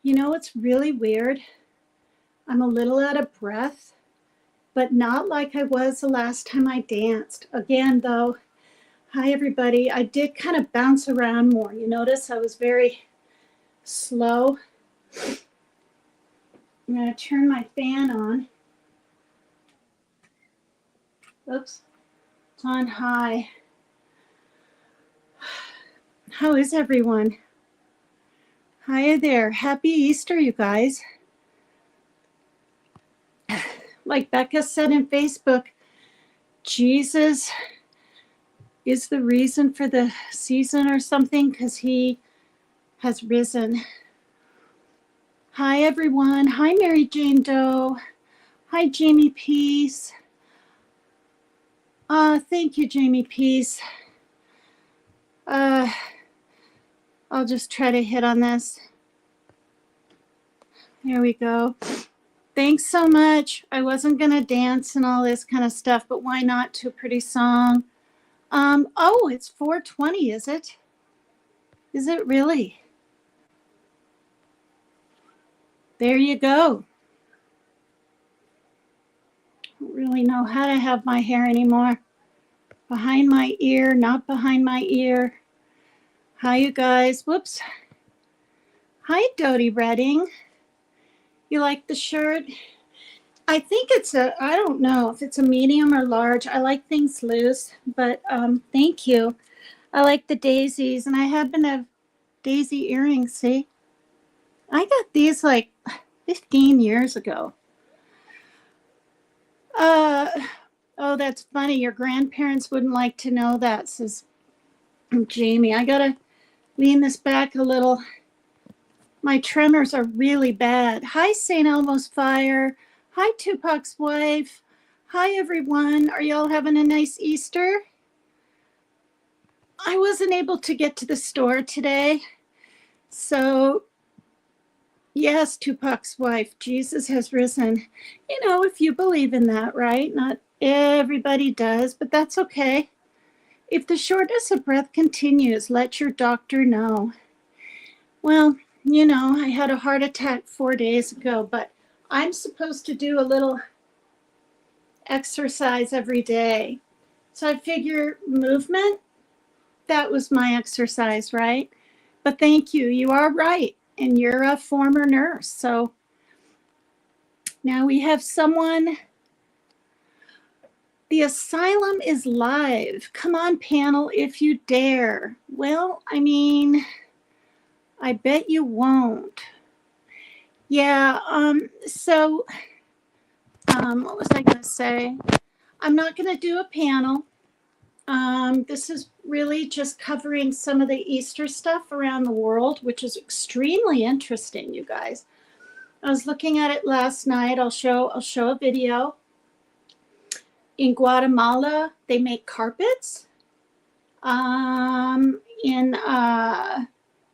You know, it's really weird. I'm a little out of breath, but not like I was the last time I danced. Again, though, hi everybody. I did kind of bounce around more. You notice I was very slow. I'm going to turn my fan on. Oops, it's on high. How is everyone? Hi there. Happy Easter, you guys. Like Becca said in Facebook, Jesus is the reason for the season or something because he has risen. Hi, everyone. Hi, Mary Jane Doe. Hi, Jamie Peace. Thank you, Jamie Peace. I'll just try to hit on this. Here we go. Thanks so much. I wasn't going to dance and all this kind of stuff, but why not to a pretty song? Oh, it's 4:20, is it? Is it really? There you go. I don't really know how to have my hair anymore. Behind my ear, not behind my ear. Hi, you guys. Whoops. Hi, Dodie Redding. You like the shirt? I think I don't know if it's a medium or large. I like things loose, but thank you. I like the daisies, and I happen to have daisy earrings, see? I got these like 15 years ago. Uh, oh, that's funny. Your grandparents wouldn't like to know that, says Jamie. I gotta lean this back a little. My tremors are really bad. Hi, St. Elmo's Fire. Hi, Tupac's wife. Hi, everyone. Are y'all having a nice Easter? I wasn't able to get to the store today. So, yes, Tupac's wife, Jesus has risen. You know, if you believe in that, right? Not everybody does, but that's okay. If the shortness of breath continues, let your doctor know. Well, you know, I had a heart attack 4 days ago, but I'm supposed to do a little exercise every day. So I figure movement, that was my exercise, right? But thank you. You are right. And you're a former nurse. So now we have someone. The asylum is live. Come on, panel, if you dare. Well, I mean, I bet you won't. Yeah, what was I going to say? I'm not going to do a panel. This is really just covering some of the Easter stuff around the world, which is extremely interesting, you guys. I was looking at it last night. I'll show a video. In Guatemala, they make carpets. In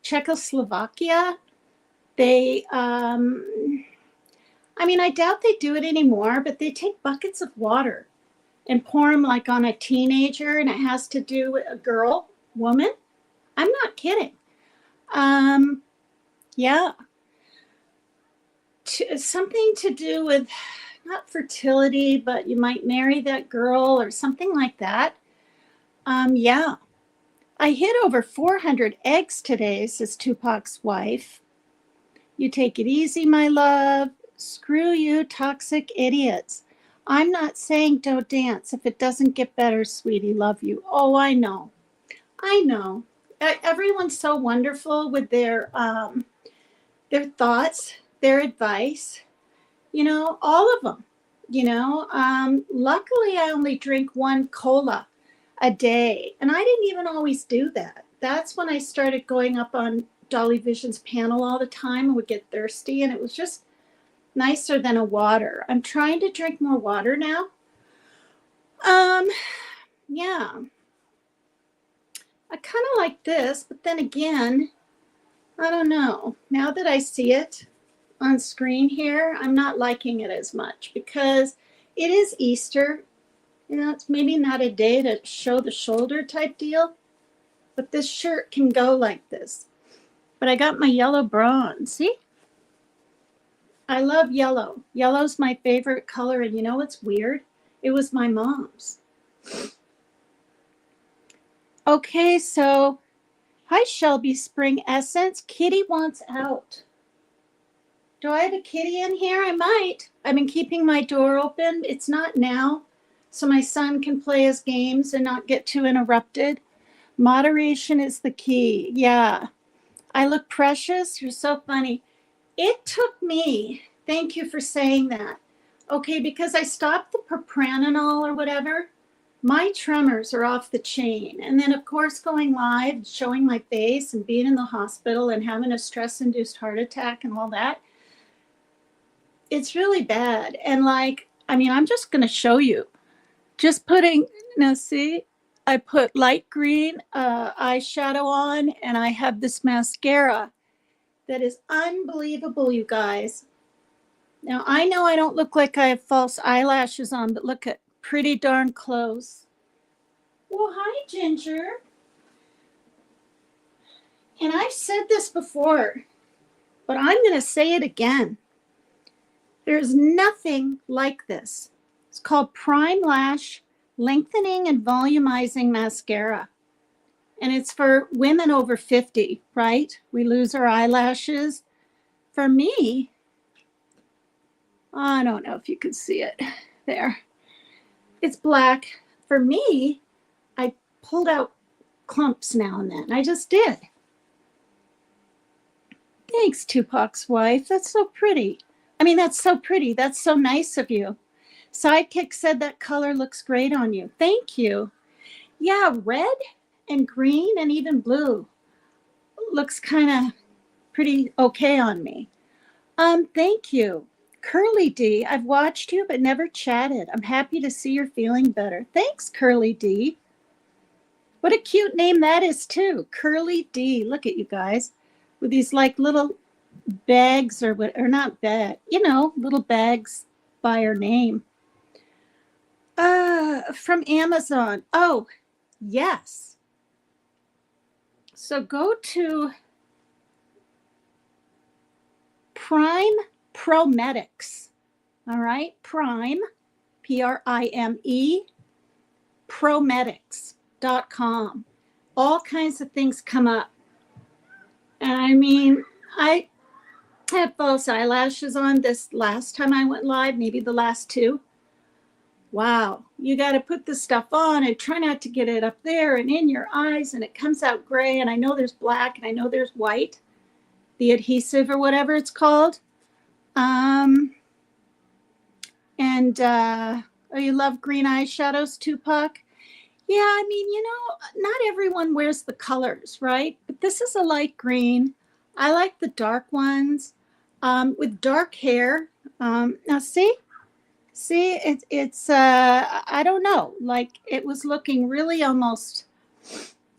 Czechoslovakia, they I doubt they do it anymore, but they take buckets of water and pour them like on a teenager, and it has to do with a girl, woman. I'm not kidding. Yeah. Something to do with not fertility, but you might marry that girl or something like that. Yeah. I hit over 400 eggs today, says Tupac's wife. You take it easy, my love. Screw you, toxic idiots. I'm not saying don't dance if it doesn't get better, sweetie. Love you. Oh, I know. I know. Everyone's so wonderful with their thoughts, their advice. You know, all of them. You know, luckily I only drink one cola a day, and I didn't even always do that. That's when I started going up on Dolly Vision's panel all the time and would get thirsty, and it was just nicer than a water. I'm trying to drink more water now. Yeah. I kind of like this, but then again, I don't know. Now that I see it on screen here, I'm not liking it as much because it is Easter. You know, it's maybe not a day to show the shoulder type deal, but this shirt can go like this. But I got my yellow bra on. See? I love yellow. Yellow's my favorite color, and you know what's weird? It was my mom's. Okay, so hi, Shelby Spring Essence. Kitty wants out. Do I have a kitty in here? I might. I've been keeping my door open. It's not now, so my son can play his games and not get too interrupted. Moderation is the key. Yeah. I look precious. You're so funny. It took me, thank you for saying that. Okay, because I stopped the propranolol or whatever, my tremors are off the chain. And then, of course, going live, showing my face and being in the hospital and having a stress-induced heart attack and all that, it's really bad. And I'm just going to show you. Just putting, now see, I put light green eyeshadow on, and I have this mascara that is unbelievable, you guys. Now, I know I don't look like I have false eyelashes on, but look at pretty darn close. Well, hi, Ginger. And I've said this before, but I'm going to say it again. There's nothing like this. It's called Prime Lash Lengthening and Volumizing Mascara. And it's for women over 50, right? We lose our eyelashes. For me, I don't know if you can see it there. It's black. For me, I pulled out clumps now and then. I just did. Thanks, Tupac's wife. That's so pretty. I mean, that's so pretty. That's so nice of you. Sidekick said that color looks great on you. Thank you. Yeah, red and green and even blue looks kind of pretty okay on me. Thank you. Curly D, I've watched you but never chatted. I'm happy to see you're feeling better. Thanks, Curly D. What a cute name that is too. Curly D. Look at you guys with these like little bags or what, or not bag, little bags by her name. From Amazon. Oh, yes. So go to Prime Promedics. All right, Prime, Prime, Promedics.com. All kinds of things come up. And I mean, I had false eyelashes on this last time I went live, maybe the last two. Wow, you got to put this stuff on and try not to get it up there and in your eyes, and it comes out gray. And I know there's black and I know there's white, the adhesive or whatever it's called. Oh, you love green eyeshadows, Tupac? Yeah, I mean, not everyone wears the colors, right? But this is a light green. I like the dark ones with dark hair. Now, see, it's I don't know, like it was looking really almost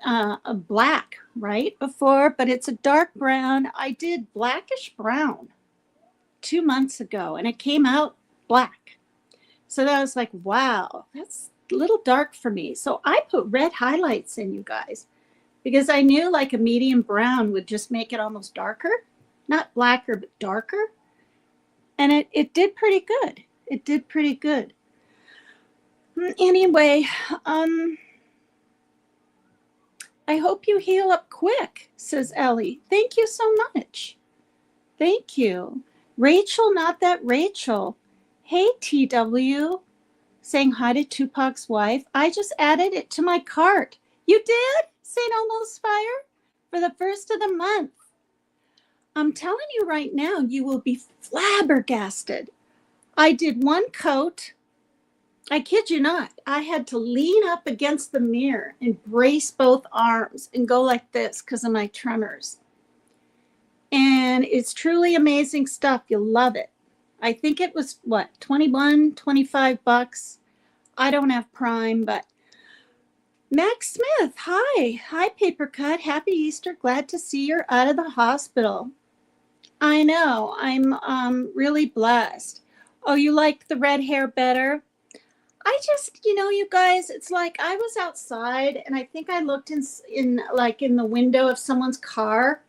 a black right before, but it's a dark brown. I did blackish brown 2 months ago and it came out black. So that was like, wow, that's a little dark for me. So I put red highlights in, you guys, because I knew like a medium brown would just make it almost darker, not blacker, but darker. And it did pretty good. It did pretty good. Anyway, I hope you heal up quick, says Ellie. Thank you so much. Thank you. Rachel, not that Rachel. Hey, TW, saying hi to Tupac's wife. I just added it to my cart. You did? St. Elmo's Fire? For the first of the month. I'm telling you right now, you will be flabbergasted. I did one coat. I kid you not. I had to lean up against the mirror and brace both arms and go like this because of my tremors. And it's truly amazing stuff. You'll love it. I think it was, what, 21, 25 bucks. I don't have Prime, but Max Smith, hi. Hi, Paper Cut. Happy Easter. Glad to see you're out of the hospital. I know. I'm really blessed. Oh, you like the red hair better? I just, you guys, it's like I was outside and I think I looked in the window of someone's car.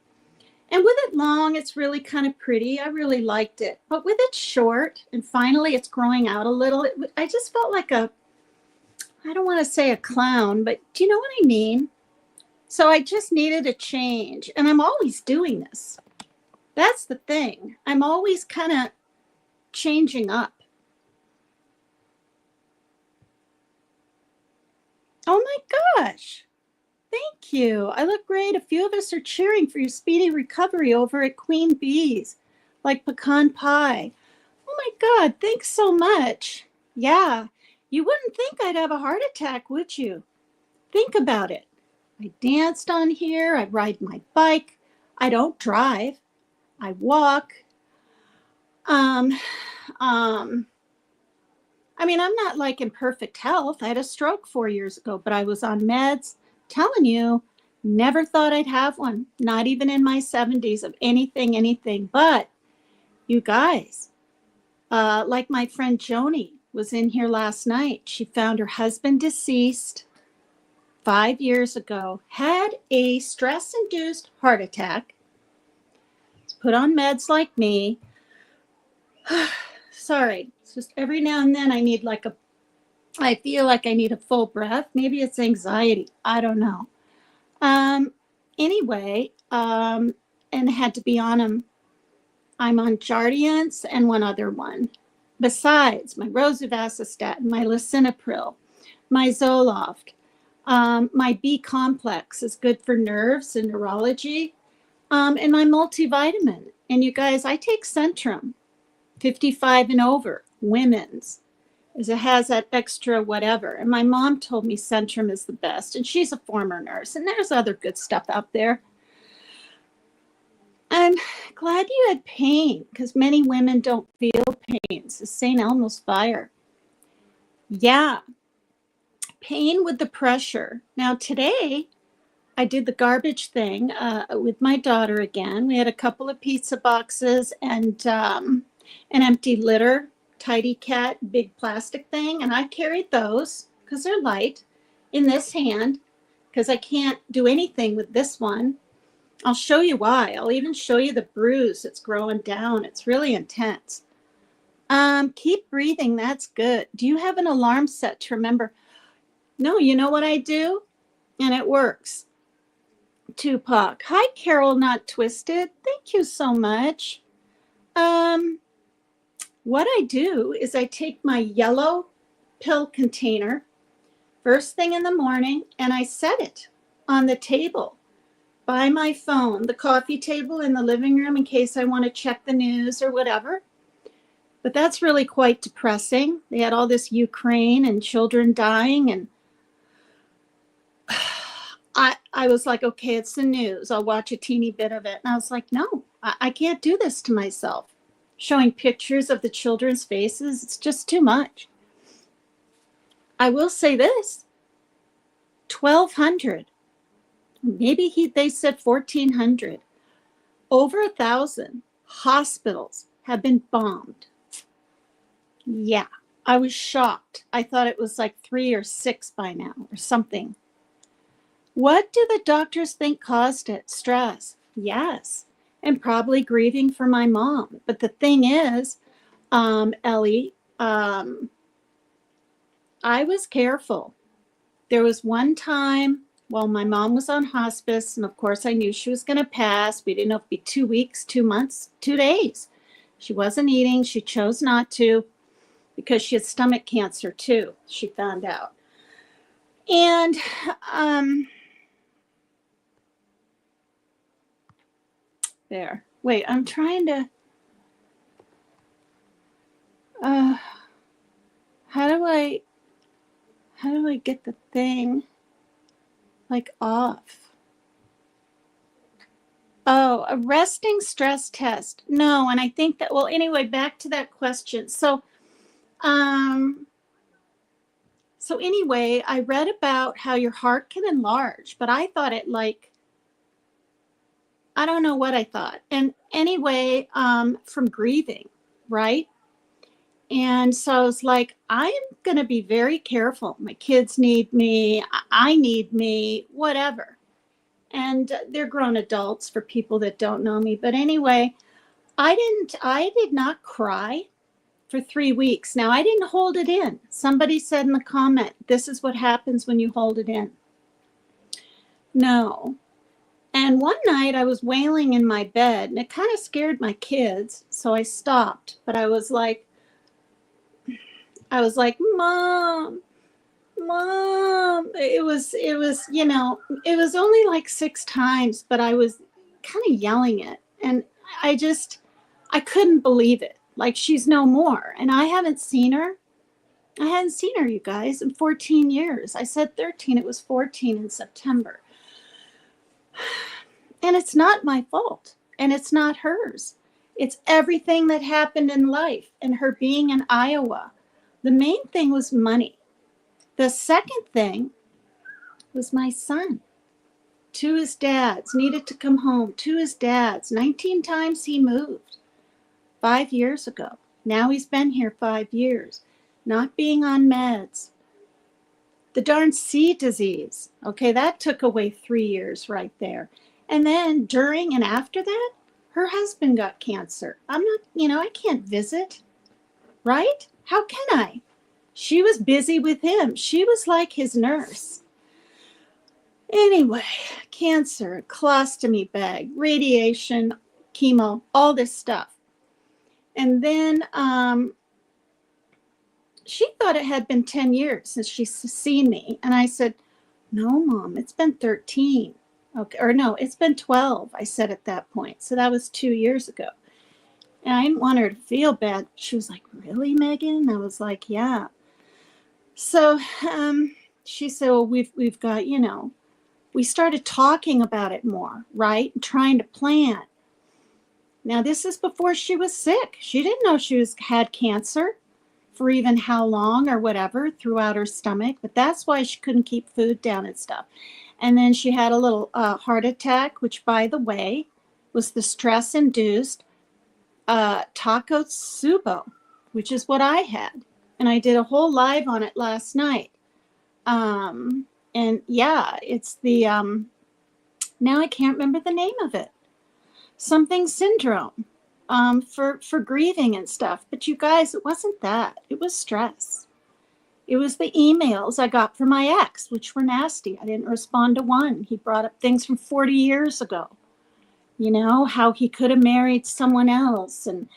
And with it long, it's really kind of pretty. I really liked it. But with it short and finally it's growing out a little, I just felt like I don't want to say a clown, but do you know what I mean? So I just needed a change. And I'm always doing this. That's the thing. I'm always kind of changing up. Oh my gosh. Thank you. I look great. A few of us are cheering for your speedy recovery over at Queen Bee's, like pecan pie. Oh my God. Thanks so much. Yeah. You wouldn't think I'd have a heart attack, would you? Think about it. I danced on here. I ride my bike. I don't drive. I walk. I mean, I'm not like in perfect health. I had a stroke 4 years ago, but I was on meds. Telling you, never thought I'd have one, not even in my 70s of anything. But you guys, like my friend Joni was in here last night. She found her husband deceased 5 years ago, had a stress-induced heart attack, was put on meds like me. Sorry, it's just every now and then I feel like I need a full breath. Maybe it's anxiety. I don't know. Um, anyway, and had to be on them. I'm on Jardiance and one other one. Besides my rosuvastatin, my lisinopril, my Zoloft, my B complex is good for nerves and neurology, and my multivitamin. And you guys, I take Centrum, 55 and over, women's, as it has that extra whatever. And my mom told me Centrum is the best, and she's a former nurse, and there's other good stuff out there. I'm glad you had pain, because many women don't feel pain. It's the St. Elmo's fire. Yeah, pain with the pressure. Now, today, I did the garbage thing with my daughter again. We had a couple of pizza boxes and an empty litter, Tidy Cat, big plastic thing. And I carried those because they're light in this hand because I can't do anything with this one. I'll show you why. I'll even show you the bruise that's growing down. It's really intense. Keep breathing. That's good. Do you have an alarm set to remember? No, you know what I do? And it works. Tupac. Hi, Carol Not Twisted. Thank you so much. What I do is I take my yellow pill container first thing in the morning and I set it on the table by my phone, the coffee table in the living room in case I want to check the news or whatever. But that's really quite depressing. They had all this Ukraine and children dying, and I was like, okay, it's the news. I'll watch a teeny bit of it. And I was like, no, I can't do this to myself. Showing pictures of the children's faces, it's just too much. I will say this, 1,200, maybe they said 1,400, over 1,000 hospitals have been bombed. Yeah, I was shocked. I thought it was like 3 or 6 by now or something. What do the doctors think caused it? Stress. Yes. And probably grieving for my mom. But the thing is, Ellie, I was careful. There was one time while my mom was on hospice, and of course I knew she was going to pass. We didn't know if it'd be 2 weeks, 2 months, 2 days. She wasn't eating. She chose not to because she had stomach cancer too, she found out. And there. Wait, I'm trying to, how do I get the thing like off? Oh, a resting stress test. No, and I think that, well, anyway, back to that question. So anyway, I read about how your heart can enlarge, but I thought it like, I don't know what I thought. And anyway, from grieving, right? And so I was like, I am going to be very careful. My kids need me. I need me, whatever. And they're grown adults for people that don't know me. But anyway, I did not cry for 3 weeks. Now, I didn't hold it in. Somebody said in the comment, this is what happens when you hold it in. No. And one night I was wailing in my bed and it kind of scared my kids. So I stopped, but I was like, Mom. It was, you know, it was only like 6 times, but I was kind of yelling it. And I couldn't believe it. Like, she's no more. And I hadn't seen her, you guys, in 14 years. I said 13, it was 14 in September. And it's not my fault. And it's not hers. It's everything that happened in life and her being in Iowa. The main thing was money. The second thing was my son. To his dad's, needed to come home. To his dad's. 19 times he moved. 5 years ago. Now he's been here 5 years. Not being on meds. The darn C disease. Okay, that took away 3 years right there. And then during and after that, her husband got cancer. I'm not, I can't visit. Right? How can I? She was busy with him. She was like his nurse. Anyway, cancer, colostomy bag, radiation, chemo, all this stuff. And then she thought it had been 10 years since she's seen me. And I said, no, Mom, it's been 13. Okay, or no, it's been 12, I said at that point. So that was 2 years ago. And I didn't want her to feel bad. She was like, really, Megan? I was like, yeah. So she said, well, we've got, we started talking about it more, right? And trying to plan. Now, this is before she was sick. She didn't know she had cancer for even how long or whatever throughout her stomach, but that's why she couldn't keep food down and stuff. And then she had a little heart attack, which, by the way, was the stress-induced Takotsubo, which is what I had. And I did a whole live on it last night. And yeah, it's the, now I can't remember the name of it. Something syndrome for grieving and stuff. But you guys, it wasn't that. It was stress. It was the emails I got from my ex, which were nasty. I didn't respond to one. He brought up things from 40 years ago. How he could have married someone else and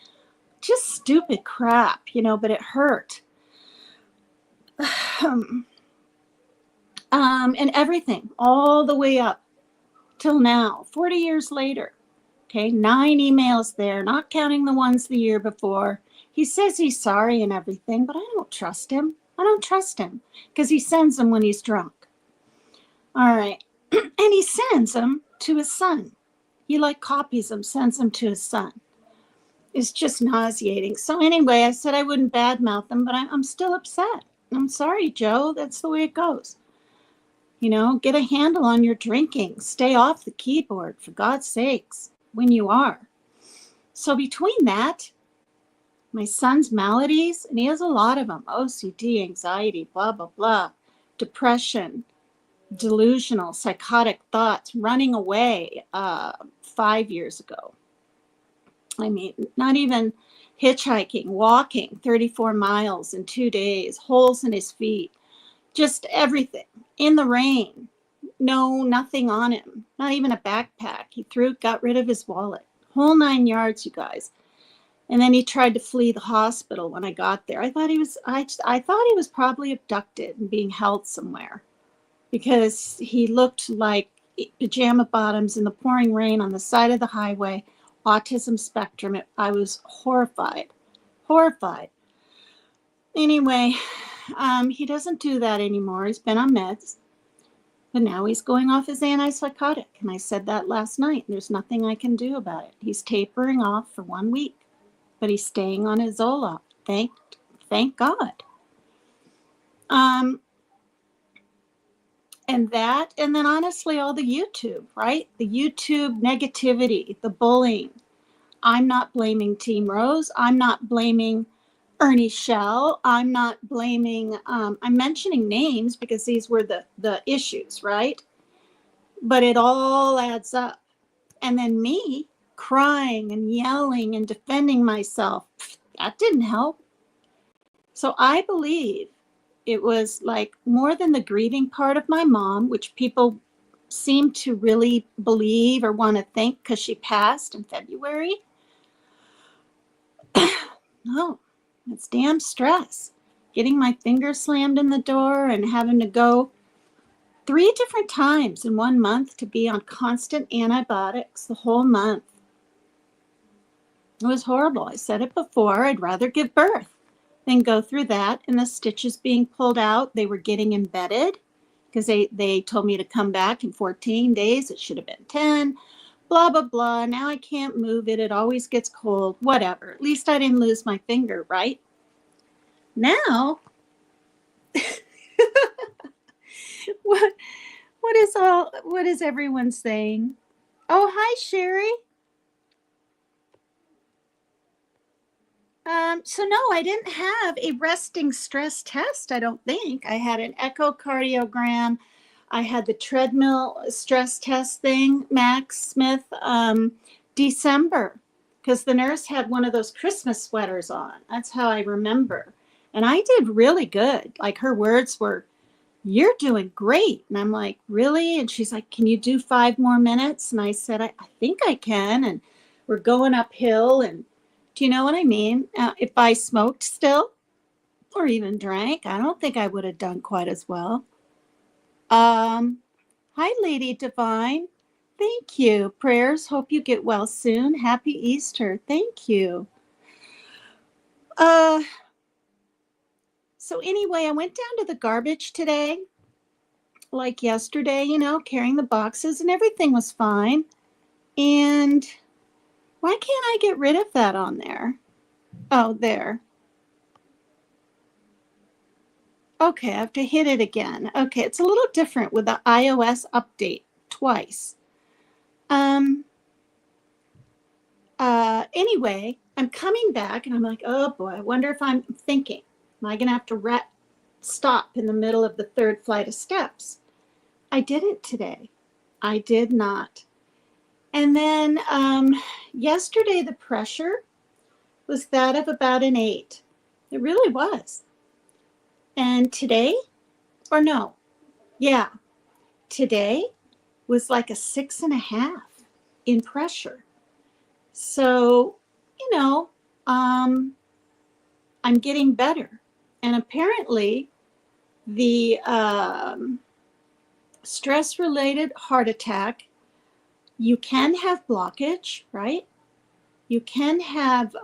just stupid crap, but it hurt. And everything all the way up till now, 40 years later. Okay, 9 emails there, not counting the ones the year before. He says he's sorry and everything, but I don't trust him. I don't trust him because he sends them when he's drunk. All right. And he sends them to his son. He copies them, sends them to his son. It's just nauseating. So anyway, I said I wouldn't badmouth him, but I'm still upset. I'm sorry, Joe. That's the way it goes. Get a handle on your drinking. Stay off the keyboard, for God's sakes, when you are. So between that, my son's maladies, and he has a lot of them, OCD, anxiety, blah, blah, blah, depression, delusional, psychotic thoughts, running away 5 years ago. I mean, not even hitchhiking, walking 34 miles in 2 days, holes in his feet, just everything in the rain. No, nothing on him, not even a backpack. He got rid of his wallet, whole 9 yards, you guys. And then he tried to flee the hospital when I got there. I thought he was probably abducted and being held somewhere because he looked like pajama bottoms in the pouring rain on the side of the highway, autism spectrum. I was horrified. Anyway, he doesn't do that anymore. He's been on meds, but now he's going off his antipsychotic. And I said that last night. There's nothing I can do about it. He's tapering off for 1 week, but he's staying on his Zoloft. Thank God. And then honestly, all the YouTube, right? The YouTube negativity, the bullying. I'm not blaming Team Rose. I'm not blaming Ernie Shell. I'm not blaming, I'm mentioning names because these were the issues, right? But it all adds up. And then me crying and yelling and defending myself, that didn't help. So I believe it was more than the grieving part of my mom, which people seem to really believe or want to think because she passed in February. No, it's damn stress. Getting my finger slammed in the door and having to go 3 different times in 1 month to be on constant antibiotics the whole month. It was horrible. I said it before. I'd rather give birth than go through that. And the stitches being pulled out, they were getting embedded because they told me to come back in 14 days. It should have been 10. Blah, blah, blah. Now I can't move it. It always gets cold. Whatever. At least I didn't lose my finger, right? Now, what is everyone saying? Oh, hi, Sherry. So no, I didn't have a resting stress test, I don't think. I had an echocardiogram. I had the treadmill stress test thing, Max Smith, December, because the nurse had one of those Christmas sweaters on. That's how I remember. And I did really good. Her words were, you're doing great. And I'm like, really? And she's like, can you do 5 more minutes? And I said, I think I can. And we're going uphill. And do you know what I mean? If I smoked still or even drank, I don't think I would have done quite as well. Hi, Lady Divine. Thank you. Prayers. Hope you get well soon. Happy Easter. Thank you. So anyway, I went down to the garbage today, like yesterday, carrying the boxes, and everything was fine. And why can't I get rid of that on there? Oh, there. Okay, I have to hit it again. Okay, it's a little different with the iOS update twice. Anyway, I'm coming back and I'm like, oh boy, I wonder if I'm thinking, am I going to have to stop in the middle of the 3rd flight of steps? I didn't today. I did not. And then yesterday, the pressure was that of about an 8. It really was. And today, or no, yeah, today was like a 6.5 in pressure. So, I'm getting better. And apparently the stress-related heart attack, you can have blockage, right? You can have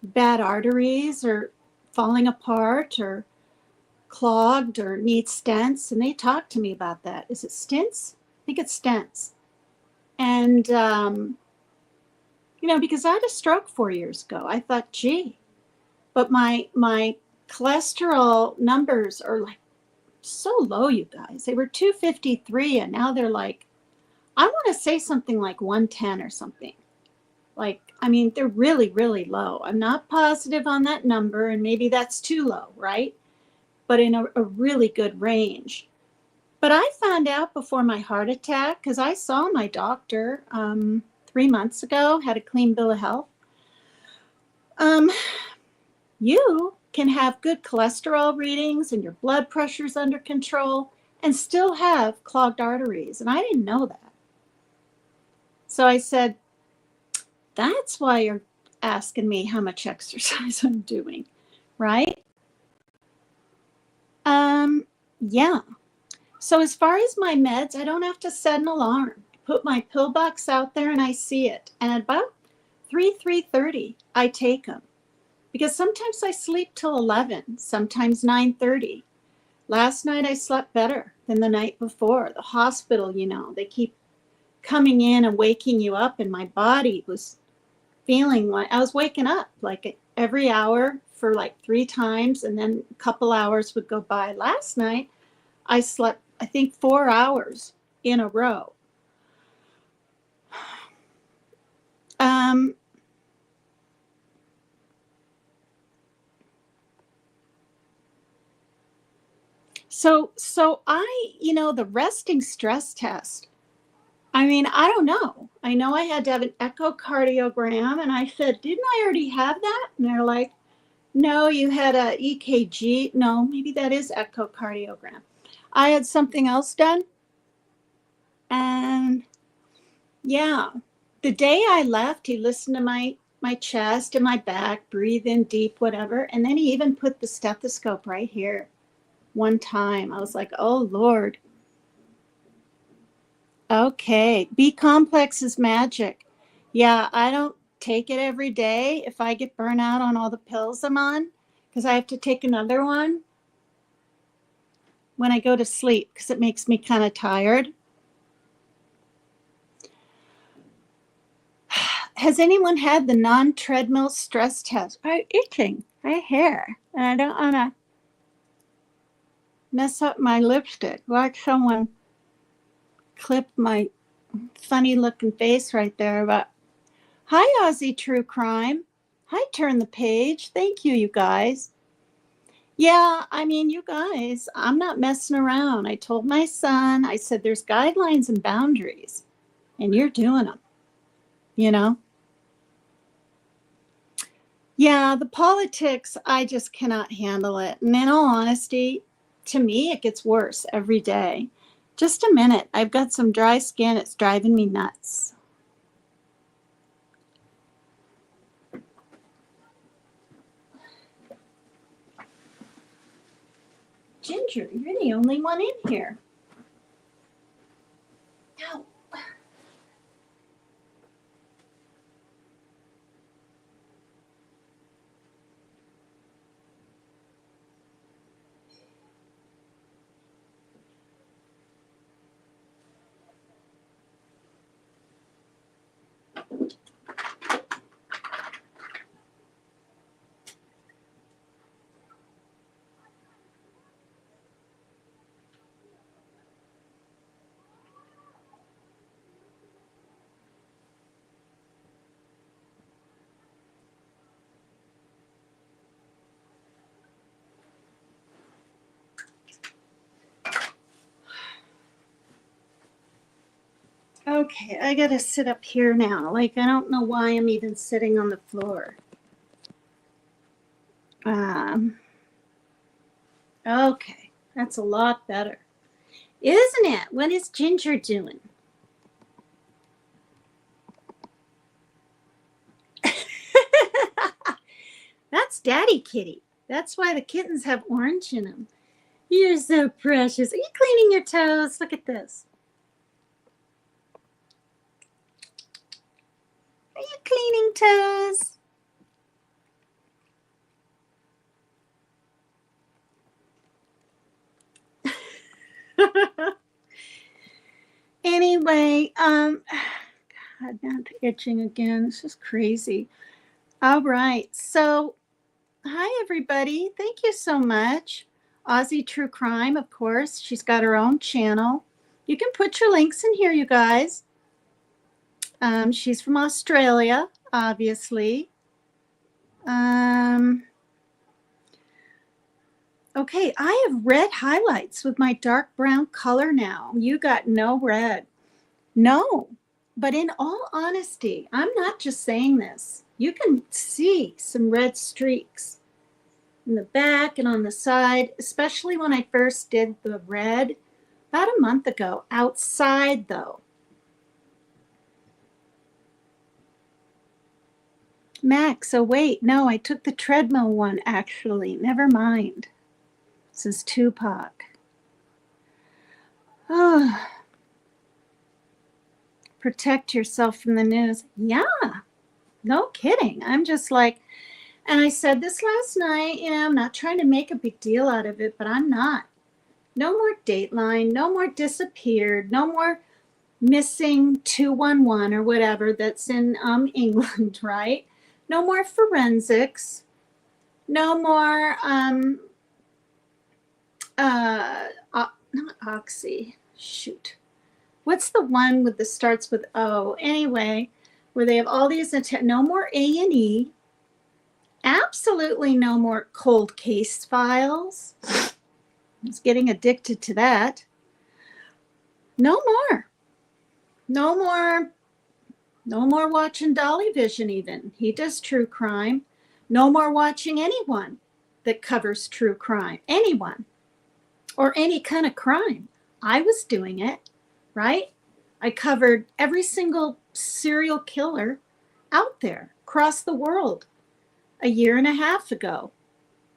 bad arteries or falling apart or clogged or need stents. And they talked to me about that. Is it stents? I think it's stents. And, because I had a stroke 4 years ago, I thought, gee, but my cholesterol numbers are like so low, you guys. They were 253 and now they're like, I want to say something like 110 or something. Like, I mean, they're really, really low. I'm not positive on that number, and maybe that's too low, right? But in a really good range. But I found out before my heart attack, because I saw my doctor 3 months ago, had a clean bill of health. You can have good cholesterol readings and your blood pressure's under control and still have clogged arteries. And I didn't know that. So I said, that's why you're asking me how much exercise I'm doing, right? Yeah. So as far as my meds, I don't have to set an alarm. I put my pill box out there and I see it. And at about 3:30, I take them. Because sometimes I sleep till 11, sometimes 9:30. Last night I slept better than the night before. The hospital, they keep coming in and waking you up, and my body was feeling like I was waking up like every hour for like 3 times, and then a couple hours would go by. Last night I slept, I think, 4 hours in a row. So I, the resting stress test, I mean, I don't know. I know I had to have an echocardiogram, and I said, didn't I already have that? And they're like, no, you had a EKG. No, maybe that is echocardiogram. I had something else done. And yeah, the day I left, he listened to my chest and my back, breathe in deep, whatever. And then he even put the stethoscope right here one time. I was like, oh, Lord. Okay. B complex is magic. Yeah, I don't take it every day if I get burnt out on all the pills I'm on, because I have to take another one when I go to sleep because it makes me kind of tired. Has anyone had the non-treadmill stress test? I'm itching my hair, and I don't want to mess up my lipstick. Watch someone clip my funny looking face right there. But hi, Aussie True Crime. Hi, Turn the Page. Thank you, you guys. Yeah, I mean, you guys, I'm not messing around. I told my son, I said, there's guidelines and boundaries, and you're doing them, Yeah, the politics, I just cannot handle it. And in all honesty, to me, it gets worse every day. Just a minute. I've got some dry skin. It's driving me nuts. Ginger, you're the only one in here. No. Okay, I gotta sit up here now. Like, I don't know why I'm even sitting on the floor. Okay, that's a lot better. Isn't it? What is Ginger doing? That's Daddy Kitty. That's why the kittens have orange in them. You're so precious. Are you cleaning your toes? Look at this. Are you cleaning toes? Anyway, God, now I'm itching again. This is crazy. All right. So, hi, everybody. Thank you so much. Aussie True Crime, of course. She's got her own channel. You can put your links in here, you guys. She's from Australia, obviously. Okay, I have red highlights with my dark brown color now. You got no red. No, but in all honesty, I'm not just saying this. You can see some red streaks in the back and on the side, especially when I first did the red about a month ago. Outside, though. Max, oh wait, no, I took the treadmill one, actually. Never mind. This is Tupac. Oh. Protect yourself from the news. Yeah, no kidding. I'm just like, and I said this last night, I'm not trying to make a big deal out of it, but I'm not. No more Dateline, no more disappeared, no more missing 211 or whatever that's in England, right? No more forensics. No more, not Oxy. Shoot. What's the one with the starts with O? Anyway, where they have all these, no more A&E. Absolutely no more cold case files. I was getting addicted to that. No more. No more. No more watching Dolly Vision even. He does true crime. No more watching anyone that covers true crime. Anyone. Or any kind of crime. I was doing it, right? I covered every single serial killer out there across the world a year and a half ago.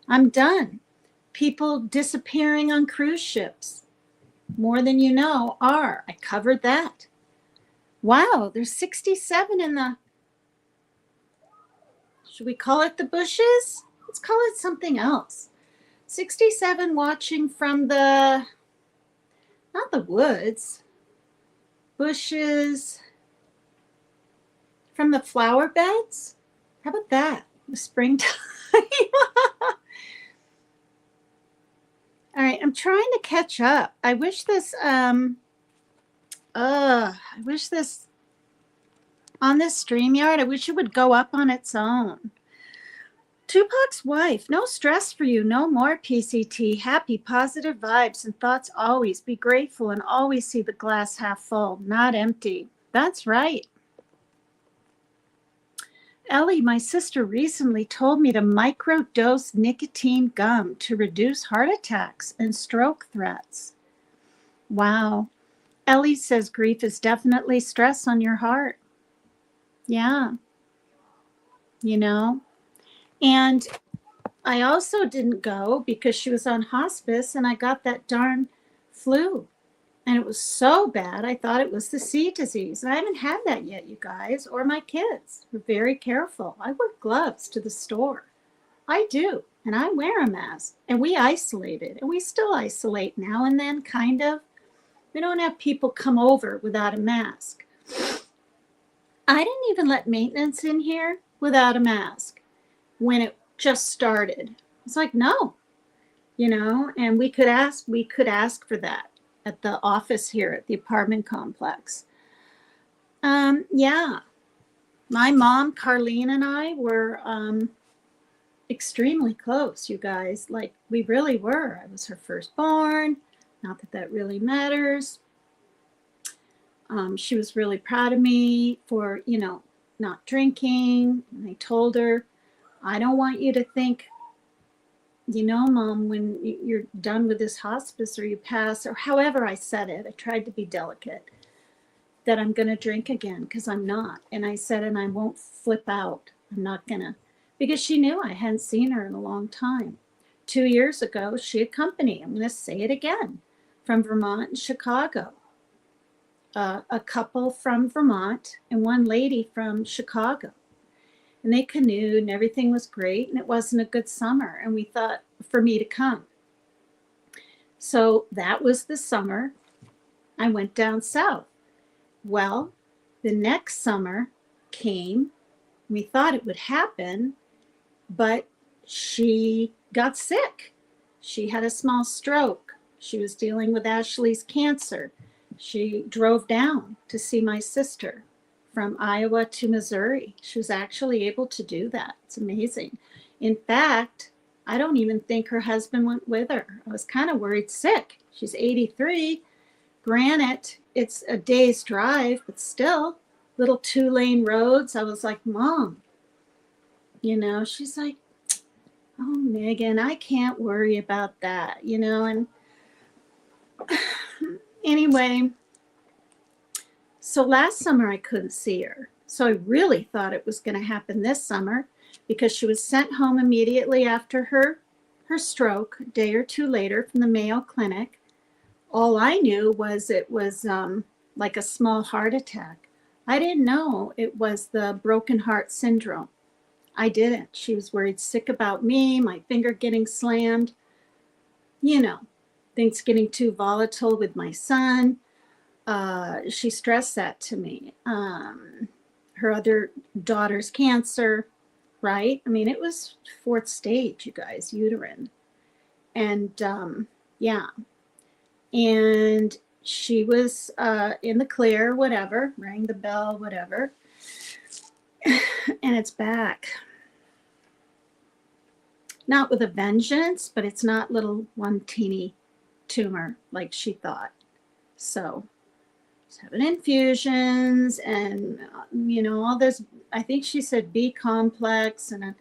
I'm done. People disappearing on cruise ships. More than you know are. I covered that. Wow, there's 67 in the, should we call it the bushes? Let's call it something else. 67 watching from the, not the woods, bushes, from the flower beds. How about that? The springtime. All right, I'm trying to catch up. I wish this, on this StreamYard, I wish it would go up on its own. Tupac's wife, no stress for you, no more PCT. Happy, positive vibes and thoughts always. Be grateful and always see the glass half full, not empty. That's right. Ellie, my sister recently told me to microdose nicotine gum to reduce heart attacks and stroke threats. Wow. Ellie says grief is definitely stress on your heart. Yeah. You know, and I also didn't go because she was on hospice and I got that darn flu. And it was so bad, I thought it was the C disease. And I haven't had that yet, you guys, or my kids. We're very careful. I wear gloves to the store. I do. And I wear a mask. And we isolated. And we still isolate now and then, kind of. We don't have people come over without a mask. I didn't even let maintenance in here without a mask when it just started. It's like, no, and we could ask for that at the office here at the apartment complex. Yeah, my mom, Carlene, and I were extremely close, you guys. Like, we really were. I was her firstborn. Not that that really matters. She was really proud of me for, not drinking. And I told her, I don't want you to think, Mom, when you're done with this hospice or you pass, or however I said it, I tried to be delicate, that I'm going to drink again, because I'm not. And I said, and I won't flip out. I'm not going to, because she knew I hadn't seen her in a long time. 2 years ago, she accompanied, I'm going to say it again, from Vermont and Chicago. A couple from Vermont and one lady from Chicago. And they canoed and everything was great. And it wasn't a good summer. And we thought for me to come. So that was the summer I went down south. Well, the next summer came. We thought it would happen, but she got sick. She had a small stroke. She was dealing with Ashley's cancer. She drove down to see my sister from Iowa to Missouri. She was actually able to do that. It's amazing. In fact, I don't even think her husband went with her. I was kind of worried sick. She's 83. Granted, it's a day's drive, but still, little 2-lane roads. I was like, Mom, she's like, oh, Megan, I can't worry about that, and anyway, so last summer I couldn't see her. So I really thought it was going to happen this summer because she was sent home immediately after her stroke, a day or two later from the Mayo Clinic. All I knew was it was like a small heart attack. I didn't know it was the broken heart syndrome. I didn't. She was worried sick about me, my finger getting slammed, things getting too volatile with my son. She stressed that to me. Her other daughter's cancer, right? I mean, it was 4th stage, you guys, uterine. And yeah. And she was in the clear, whatever, rang the bell, whatever. And it's back. Not with a vengeance, but it's not little one teeny tumor like she thought. So she's having infusions and, all this. I think she said B complex. And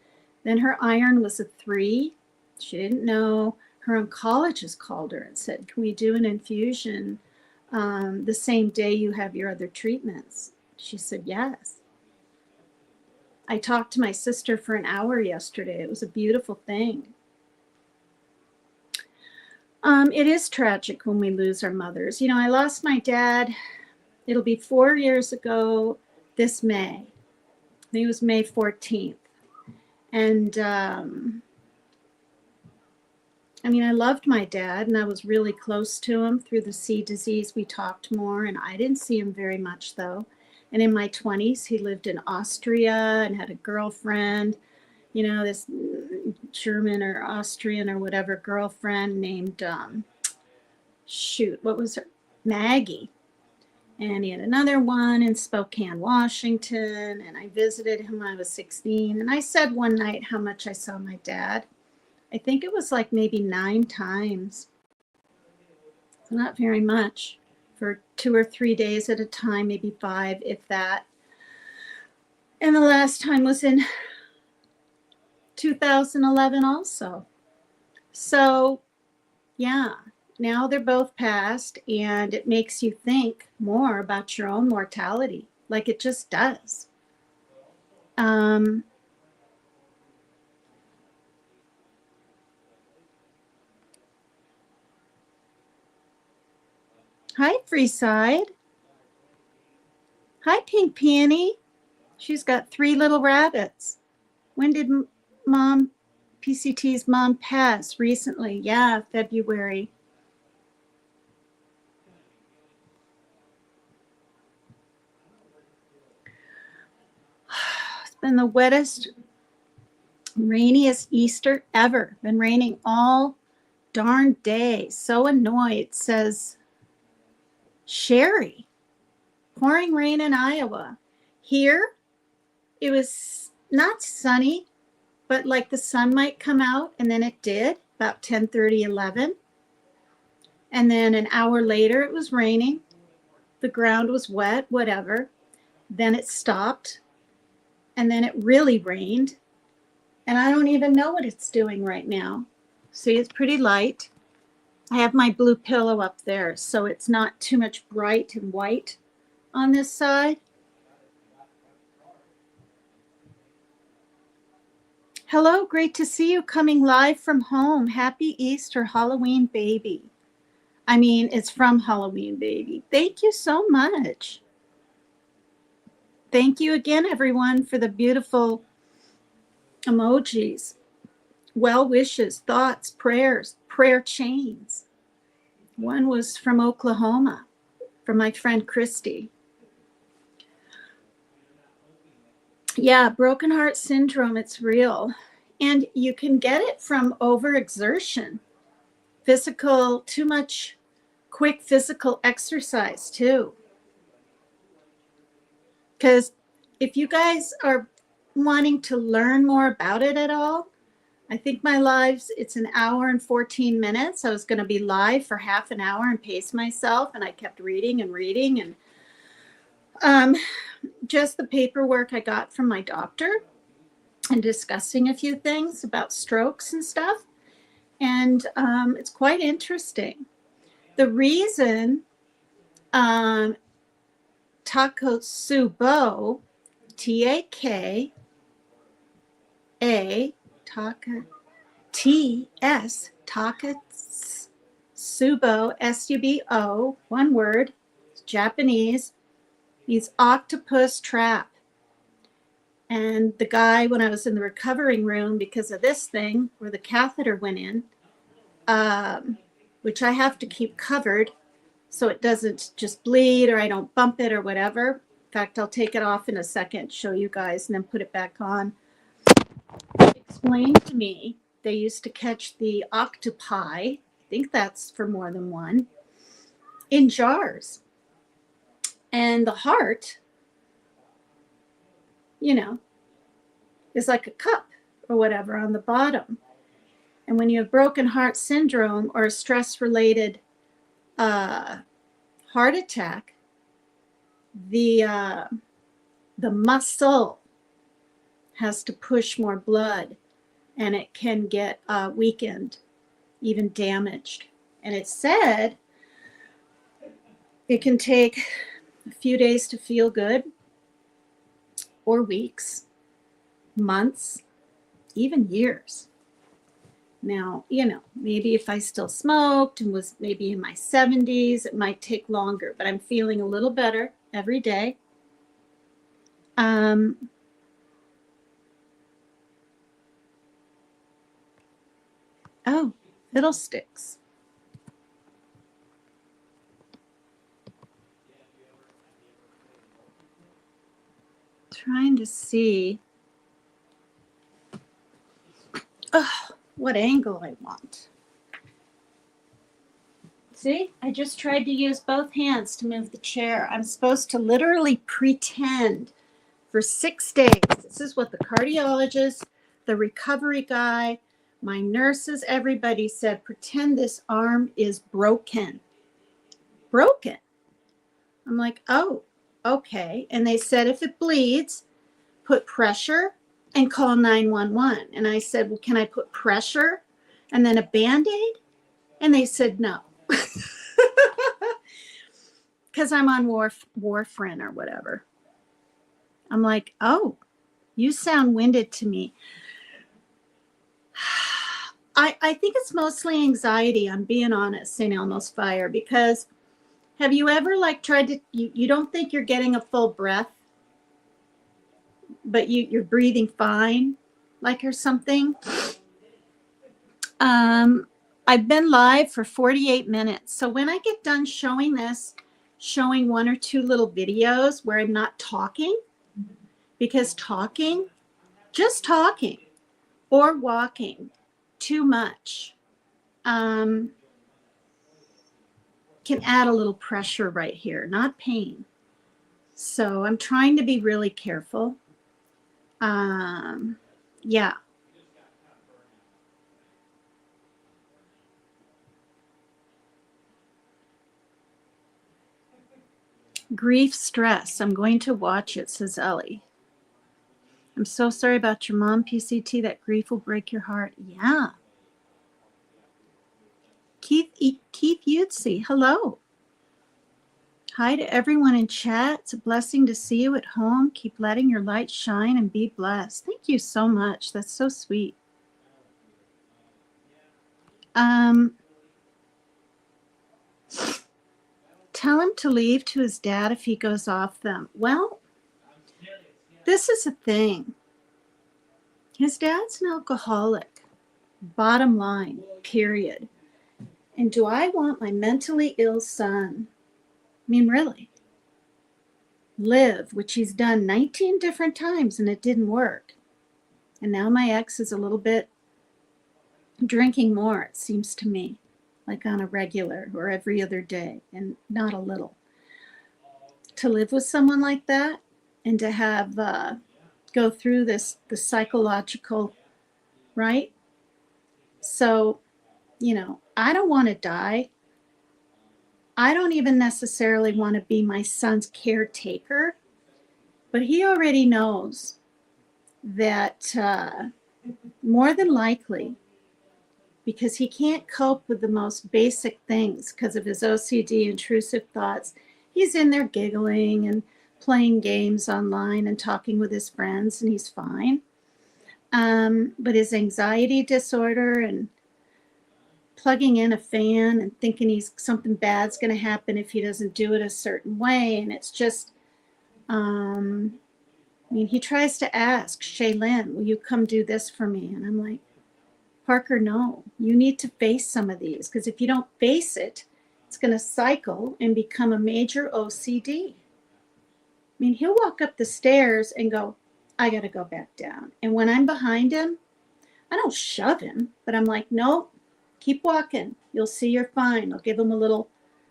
then her iron was a 3. She didn't know. Her oncologist called her and said, can we do an infusion the same day you have your other treatments? She said, yes. I talked to my sister for an hour yesterday. It was a beautiful thing. It is tragic when we lose our mothers. I lost my dad. It'll be 4 years ago this May. I think it was May 14th. And I loved my dad and I was really close to him through the C disease. We talked more and I didn't see him very much though. And in my 20s, he lived in Austria and had a girlfriend, this German or Austrian or whatever girlfriend named, what was her? Maggie. And he had another one in Spokane, Washington. And I visited him when I was 16. And I said one night how much I saw my dad. I think it was like maybe 9 times. So not very much. For 2 or 3 days at a time, maybe 5, if that. And the last time was in 2011 also. So, yeah, now they're both passed, and it makes you think more about your own mortality, like it just does. Hi, Freeside. Hi, Pink Peony. She's got 3 little rabbits. When did PCT's mom pass? Recently. Yeah, February. It's been the wettest, rainiest Easter ever. Been raining all darn day. So annoyed, says Sherry. Pouring rain in Iowa. Here, it was not sunny, but like the sun might come out, and then it did about 10:30, 11. And then an hour later, it was raining. The ground was wet, whatever. Then it stopped, and then it really rained. And I don't even know what it's doing right now. See, it's pretty light. I have my blue pillow up there, so it's not too much bright and white on this side. Hello, great to see you coming live from home. Happy Easter, Halloween baby. I mean, it's from Halloween baby. Thank you so much. Thank you again, everyone, for the beautiful emojis, well wishes, thoughts, prayers, prayer chains. One was from Oklahoma, from my friend Christy. Yeah, broken heart syndrome, it's real. And you can get it from overexertion, too much quick physical exercise too. Because if you guys are wanting to learn more about it at all, I think my lives, it's an hour and 14 minutes. I was going to be live for half an hour and pace myself, and I kept reading and reading, and just the paperwork I got from my doctor and discussing a few things about strokes and stuff. And it's quite interesting. The reason Takotsubo, T-A-K-A, T-S, Takotsubo, S-U-B-O, one word, Japanese, means octopus trap. And the guy, when I was in the recovering room because of this thing where the catheter went in, which I have to keep covered so it doesn't just bleed or I don't bump it or whatever. In fact, I'll take it off in a second, show you guys, and then put it back on. Explained to me they used to catch the octopi, I think that's for more than one, in jars. And the heart, you know, is like a cup or whatever on the bottom. And when you have broken heart syndrome or a stress-related heart attack, the muscle has to push more blood, and it can get weakened, even damaged. And it's said it can take a few days to feel good, or weeks, months, even years. Now, you know, maybe if I still smoked and was maybe in my 70s, it might take longer, but I'm feeling a little better every day. Oh, fiddlesticks. Trying to see. Oh, what angle I want. See, I just tried to use both hands to move the chair. I'm supposed to literally pretend for 6 days. This is what the cardiologist, the recovery guy, my nurses, everybody said, pretend this arm is broken. Broken. I'm like, oh, okay. And they said if it bleeds, put pressure and call 911. And I said, well, can I put pressure and then a Band-Aid? And they said, no. Because I'm on warfarin or whatever. I'm like, oh, you sound winded to me. I think it's mostly anxiety. I'm being honest, St. Elmo's Fire, because have you ever like tried to, you don't think you're getting a full breath, but you're breathing fine, like or something? I've been live for 48 minutes. So when I get done showing this, showing one or two little videos where I'm not talking, because talking, just talking or walking too much can add a little pressure right here, not pain. So I'm trying to be really careful. Yeah. Grief stress. I'm going to watch it, says Ellie. I'm so sorry about your mom, PCT. That grief will break your heart. Yeah. Keith Yutzi, hello. Hi to everyone in chat. It's a blessing to see you at home. Keep letting your light shine and be blessed. Thank you so much. That's so sweet. Tell him to leave to his dad if he goes off them. Well, this is a thing. His dad's an alcoholic. Bottom line, period. And do I want my mentally ill son, I mean, really, live, which he's done 19 different times and it didn't work. And now my ex is a little bit drinking more, it seems to me, like on a regular or every other day, and not a little. To live with someone like that and to have go through the psychological, right? So, you know, I don't want to die. I don't even necessarily want to be my son's caretaker, but he already knows that more than likely, because he can't cope with the most basic things because of his OCD, intrusive thoughts, he's in there giggling and playing games online and talking with his friends, and he's fine. But his anxiety disorder and plugging in a fan and thinking something bad's going to happen if he doesn't do it a certain way. And it's just, I mean, he tries to ask, Shaylin, will you come do this for me? And I'm like, Parker, no, you need to face some of these, because if you don't face it, it's going to cycle and become a major OCD. I mean, he'll walk up the stairs and go, I got to go back down. And when I'm behind him, I don't shove him, but I'm like, nope, keep walking. You'll see you're fine. I'll give him a little,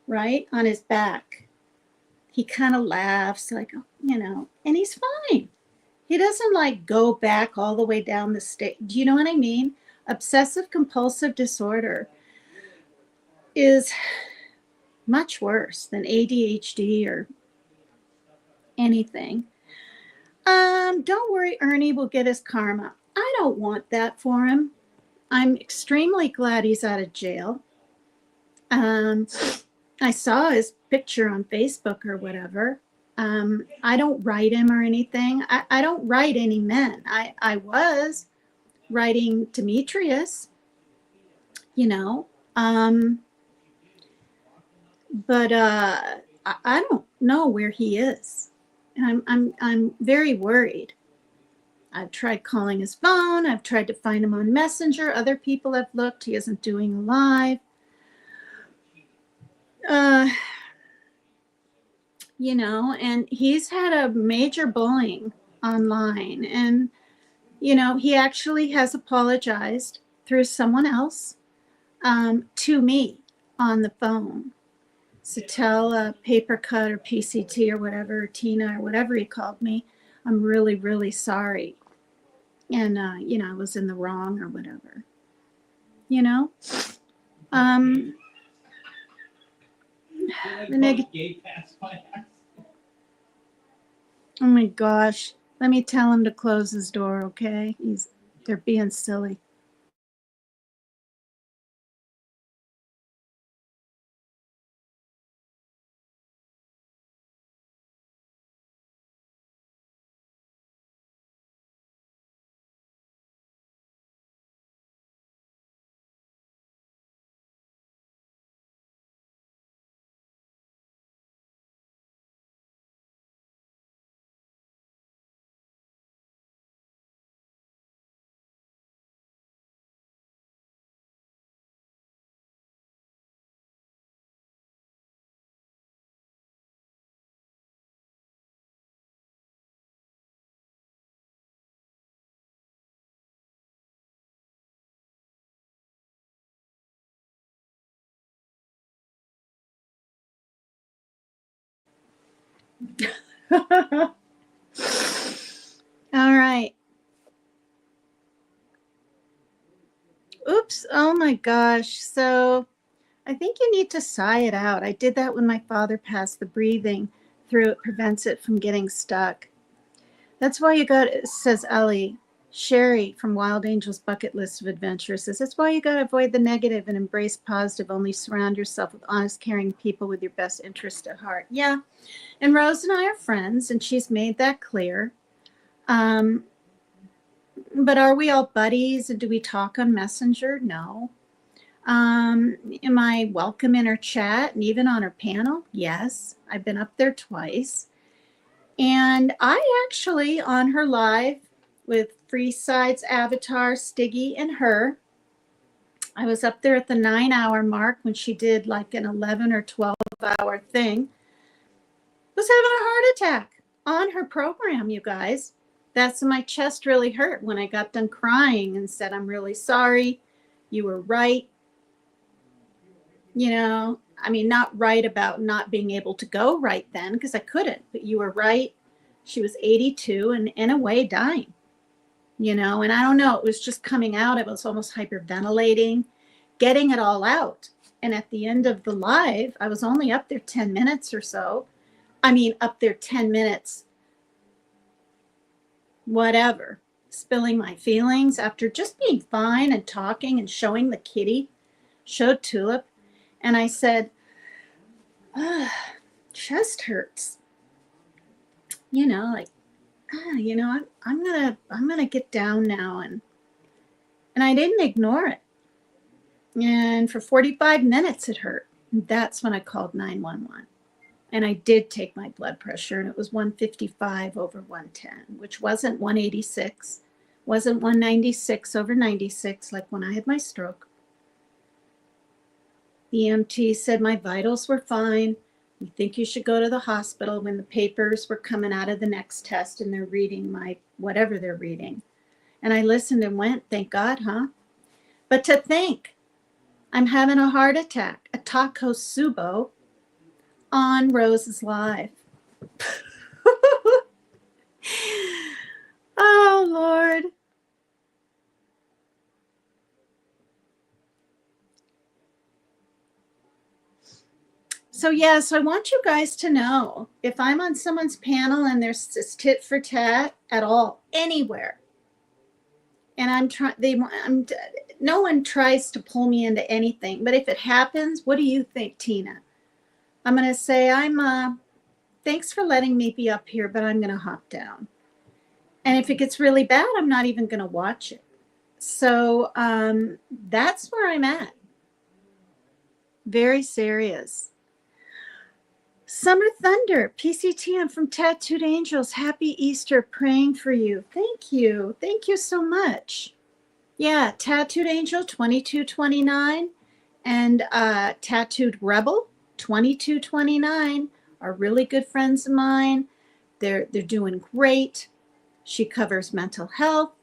right, on his back. He kind of laughs, like, oh, you know, and he's fine. He doesn't like go back all the way down the stairs. Do you know what I mean? Obsessive compulsive disorder is much worse than ADHD or anything. Don't worry, Ernie will get his karma. I don't want that for him. I'm extremely glad he's out of jail. I saw his picture on Facebook or whatever. I don't write him or anything. I don't write any men. I was writing Demetrius, you know, but I don't know where he is. And I'm very worried. I've tried calling his phone. I've tried to find him on Messenger. Other people have looked. He isn't doing a live. You know, and he's had a major bullying online. And, you know, he actually has apologized through someone else to me on the phone. So tell Paper Cut or PCT or whatever, Tina or whatever he called me, I'm really, really sorry. And, you know, I was in the wrong or whatever, you know? The oh my gosh. Let me tell him to close his door, okay? They're being silly. All right. Oops. Oh my gosh. So I think you need to sigh it out. I did that when my father passed. The breathing through it prevents it from getting stuck. That's why you got, says Ellie. Sherry from Wild Angel's Bucket List of Adventures says, that's why you got to avoid the negative and embrace positive. Only surround yourself with honest, caring people with your best interest at heart. Yeah. And Rose and I are friends, and she's made that clear. But are we all buddies? And do we talk on Messenger? No. Am I welcome in her chat and even on her panel? Yes. I've been up there twice. And I actually, on her live with Freeside's avatar, Stiggy, and her, I was up there at the 9-hour mark when she did like an 11 or 12-hour thing. Was having a heart attack on her program, you guys. That's my chest really hurt when I got done crying and said, I'm really sorry. You were right. You know, I mean, not right about not being able to go right then because I couldn't, but you were right. She was 82 and in a way dying, you know, and I don't know, it was just coming out. It was almost hyperventilating, getting it all out. And at the end of the live, I was only up there 10 minutes or so. I mean, up there 10 minutes, whatever, spilling my feelings after just being fine and talking and showing the kitty, showed Tulip. And I said, chest hurts. You know, like, you know, I'm gonna get down now, and I didn't ignore it. And for 45 minutes it hurt. And that's when I called 911. And I did take my blood pressure, and it was 155 over 110, which wasn't 186, wasn't 196 over 96 like when I had my stroke. The EMT said my vitals were fine. We think you should go to the hospital. When the papers were coming out of the next test and they're reading my whatever they're reading. And I listened and went, thank God, huh? But to think I'm having a heart attack, a Takotsubo on Rose's Live. Oh, Lord. So, yes, I want you guys to know if I'm on someone's panel and there's this tit for tat at all, anywhere, and no one tries to pull me into anything. But if it happens, what do you think, Tina? I'm going to say, thanks for letting me be up here, but I'm going to hop down. And if it gets really bad, I'm not even going to watch it. So that's where I'm at. Very serious. Summer Thunder, PCT, I'm from Tattooed Angels. Happy Easter, praying for you. Thank you. Thank you so much. Yeah, Tattooed Angel 2229 and Tattooed Rebel 2229 are really good friends of mine. They're doing great. She covers mental health.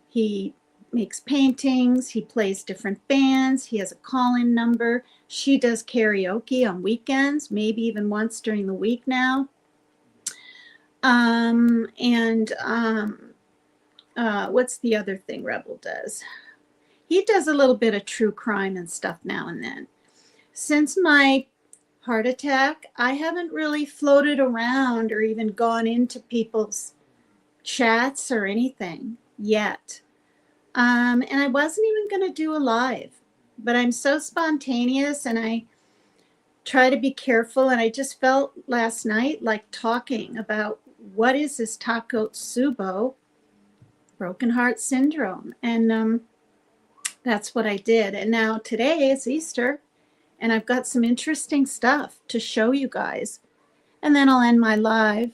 He makes paintings. He plays different bands. He has a call-in number. She does karaoke on weekends, maybe even once during the week now. What's the other thing Rebel does? He does a little bit of true crime and stuff now and then. Since my heart attack, I haven't really floated around or even gone into people's chats or anything yet. And I wasn't even going to do a live, but I'm so spontaneous and I try to be careful. And I just felt last night like talking about what is this Takotsubo broken heart syndrome. And that's what I did. And now today is Easter and I've got some interesting stuff to show you guys. And then I'll end my live.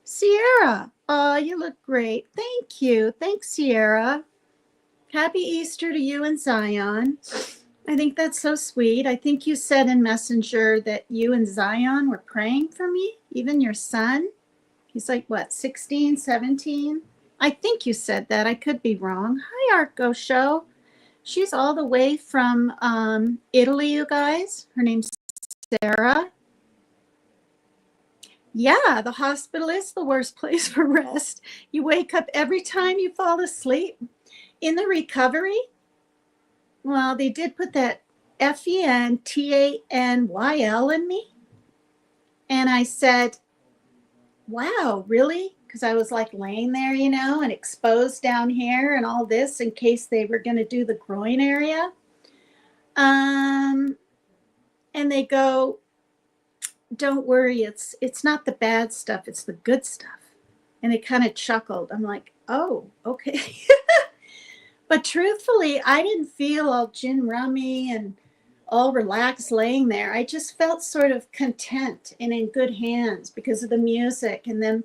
Sierra, oh, you look great. Thank you. Thanks, Sierra. Happy Easter to you and Zion. I think that's so sweet. I think you said in Messenger that you and Zion were praying for me, even your son. He's like, what, 16, 17? I think you said that. I could be wrong. Hi, Arco Show. She's all the way from Italy, you guys. Her name's Sarah. Yeah, the hospital is the worst place for rest. You wake up every time you fall asleep. In the recovery, well, they did put that FENTANYL in me. And I said, wow, really? Because I was like laying there, you know, and exposed down here and all this in case they were going to do the groin area. And they go, don't worry, it's not the bad stuff, it's the good stuff. And they kind of chuckled. I'm like, oh, okay. But truthfully, I didn't feel all gin rummy and all relaxed laying there. I just felt sort of content and in good hands because of the music and them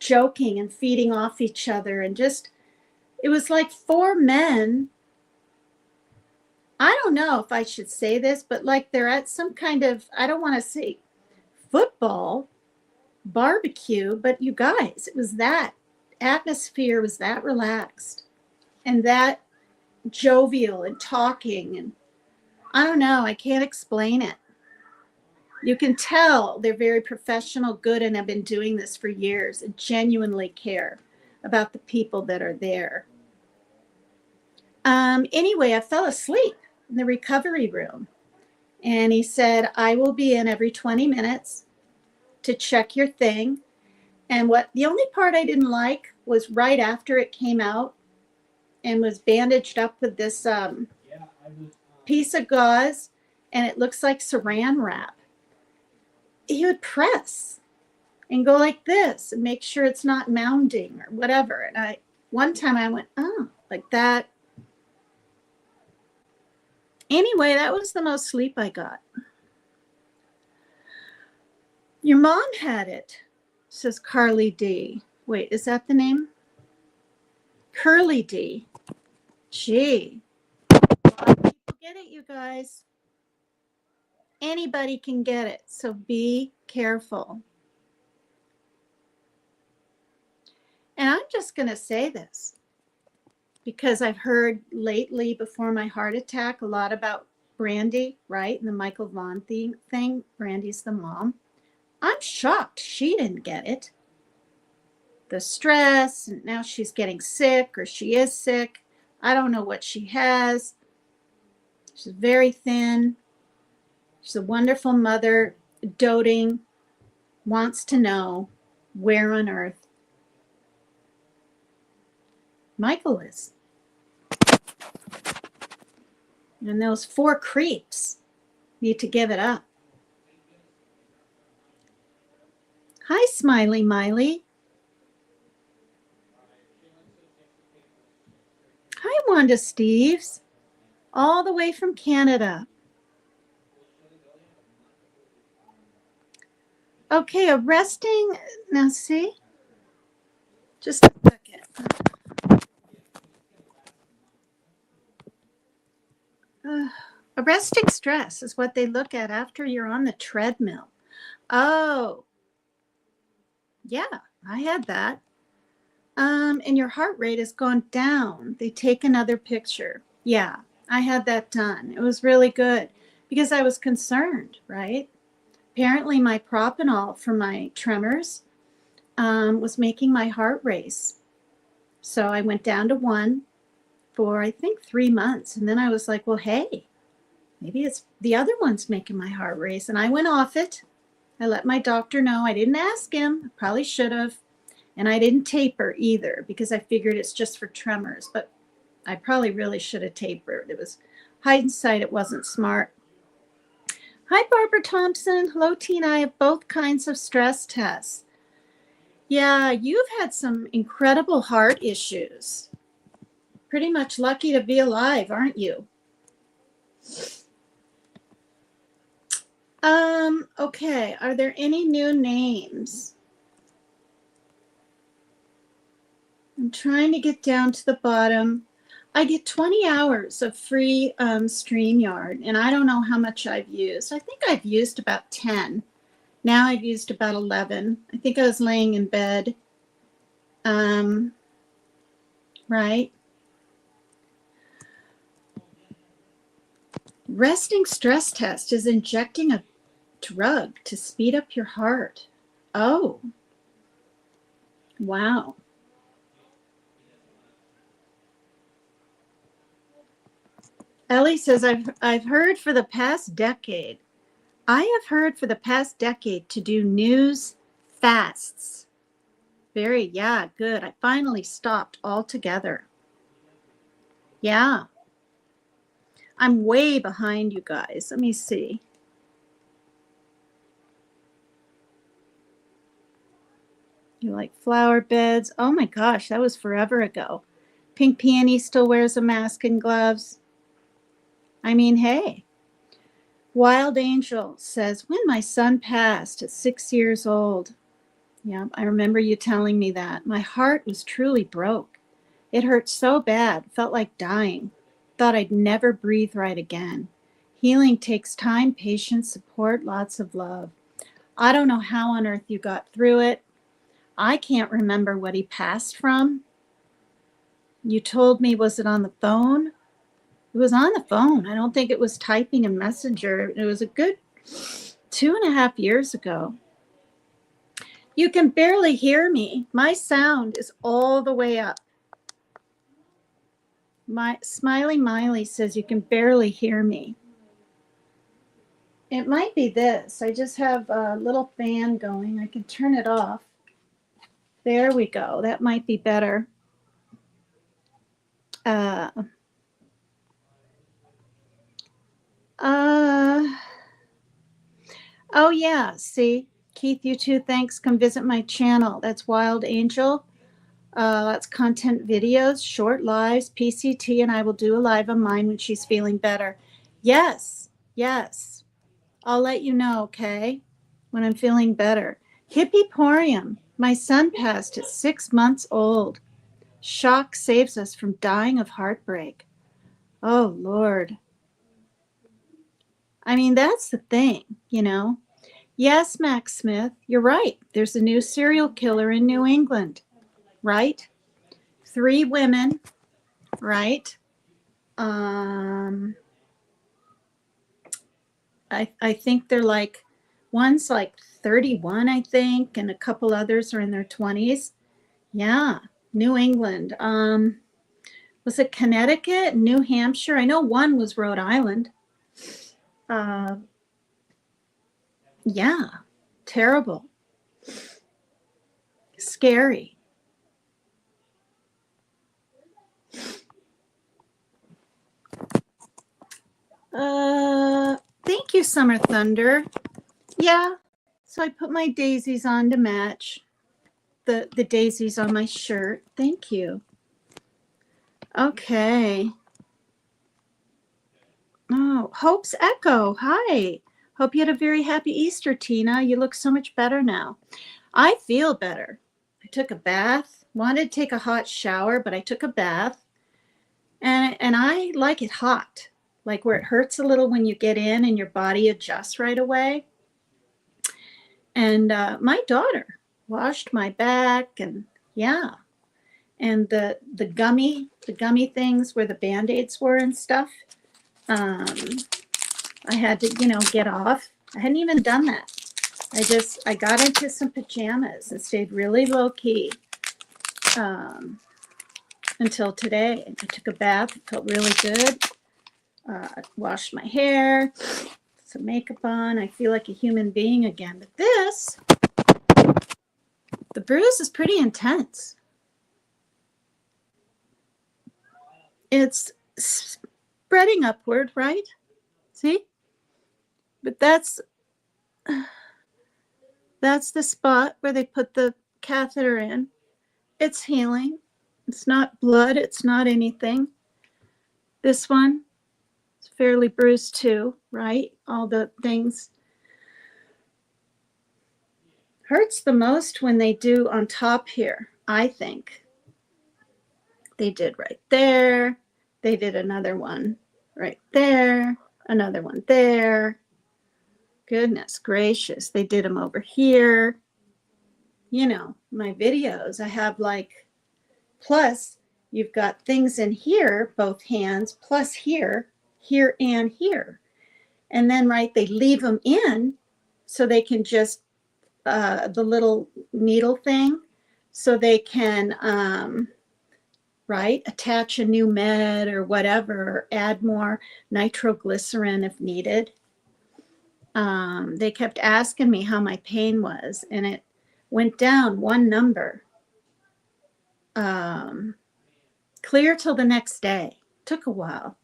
joking and feeding off each other. And just, it was like four men. I don't know if I should say this, but like they're at some kind of, I don't want to say football barbecue, but you guys, it was that atmosphere was that relaxed and that jovial and talking. And I don't know, I can't explain it. You can tell they're very professional, good, and have been doing this for years and genuinely care about the people that are there. Anyway, I fell asleep in the recovery room. And he said, I will be in every 20 minutes to check your thing. And the only part I didn't like was right after it came out and was bandaged up with this piece of gauze, and it looks like saran wrap. He would press and go like this and make sure it's not mounding or whatever. And one time I went, oh, like that. Anyway, that was the most sleep I got. Your mom had it, says Carly D. Wait, is that the name? Curly D. Gee. A lot of people get it, you guys. Anybody can get it, so be careful. And I'm just going to say this because I've heard lately before my heart attack a lot about Brandy, right? And the Michael Vaughn thing. Brandy's the mom. I'm shocked she didn't get it. The stress, and now she's getting sick, or she is sick. I don't know what she has. She's very thin. She's a wonderful mother, doting, wants to know where on earth Michael is. And those four creeps need to give it up. Hi, Smiley Miley. Hi, Wanda Steves, all the way from Canada. Okay, arresting, now see, just a second. Arresting stress is what they look at after you're on the treadmill. Oh, yeah, I had that. And your heart rate has gone down. They take another picture. Yeah, I had that done. It was really good because I was concerned, right? Apparently my propanol for my tremors was making my heart race. So I went down to 1 for, I think, 3 months. And then I was like, well, hey, maybe it's the other one's making my heart race. And I went off it. I let my doctor know. I didn't ask him. I probably should have. And I didn't taper either because I figured it's just for tremors, but I probably really should have tapered. It was hindsight, it wasn't smart. Hi, Barbara Thompson. Hello, Tina. I have both kinds of stress tests. Yeah, you've had some incredible heart issues. Pretty much lucky to be alive, aren't you? Okay. Are there any new names? I'm trying to get down to the bottom. I get 20 hours of free StreamYard, and I don't know how much I've used. I think I've used about 10. Now I've used about 11. I think I was laying in bed. Right. Resting stress test is injecting a drug to speed up your heart. Oh, wow. Ellie says, I've heard for the past decade. I have heard for the past decade to do news fasts. Yeah, good. I finally stopped altogether. Yeah. I'm way behind you guys. Let me see. You like flower beds? Oh my gosh, that was forever ago. Pink Peony still wears a mask and gloves. I mean, hey. Wild Angel says, when my son passed at 6 years old. Yeah, I remember you telling me that. My heart was truly broke. It hurt so bad, felt like dying. Thought I'd never breathe right again. Healing takes time, patience, support, lots of love. I don't know how on earth you got through it. I can't remember what he passed from. You told me, was it on the phone? It was on the phone. I don't think it was typing a messenger. It was a good 2.5 years ago. You can barely hear me. My sound is all the way up. My Smiley Miley says you can barely hear me. It might be this. I just have a little fan going. I can turn it off. There we go. That might be better. Oh yeah, see, Keith, you too, thanks. Come visit my channel. That's Wild Angel. That's content videos, short lives, PCT, and I will do a live on mine when she's feeling better. Yes, yes. I'll let you know, okay, when I'm feeling better. Hippiporium. My son passed at 6 months old. Shock saves us from dying of heartbreak. Oh, Lord. I mean, that's the thing, you know. Yes, Max Smith, you're right. There's a new serial killer in New England, right? 3 women, right? I think they're like, one's like 31, I think, and a couple others are in their 20s. Yeah, New England. Was it Connecticut, New Hampshire? I know one was Rhode Island. Yeah, terrible. Scary. Thank you, Summer Thunder. Yeah, so I put my daisies on to match the daisies on my shirt. Thank you. Okay. Oh, Hope's Echo. Hi. Hope you had a very happy Easter, Tina. You look so much better now. I feel better. I took a bath, wanted to take a hot shower, but I took a bath. And I like it hot, like where it hurts a little when you get in and your body adjusts right away. And my daughter washed my back, and yeah. And the gummy things where the Band-Aids were and stuff, I had to, get off. I hadn't even done that. I got into some pajamas and stayed really low key until today. I took a bath, it felt really good. Washed my hair, some makeup on. I feel like a human being again. But this, the bruise is pretty intense. It's spreading upward, right? See? But that's the spot where they put the catheter in. It's healing. It's not blood. It's not anything. This one is fairly bruised too, right? All the things. Hurts the most when they do on top here, I think. They did right there. They did another one right there. Another one there. Goodness gracious. They did them over here. You know, my videos, I have like, plus you've got things in here, both hands, plus here, here and here. And then, right, they leave them in so they can just, the little needle thing, so they can, right, attach a new med or whatever, or add more nitroglycerin if needed. They kept asking me how my pain was, and it went down one number. Clear till the next day. Took a while.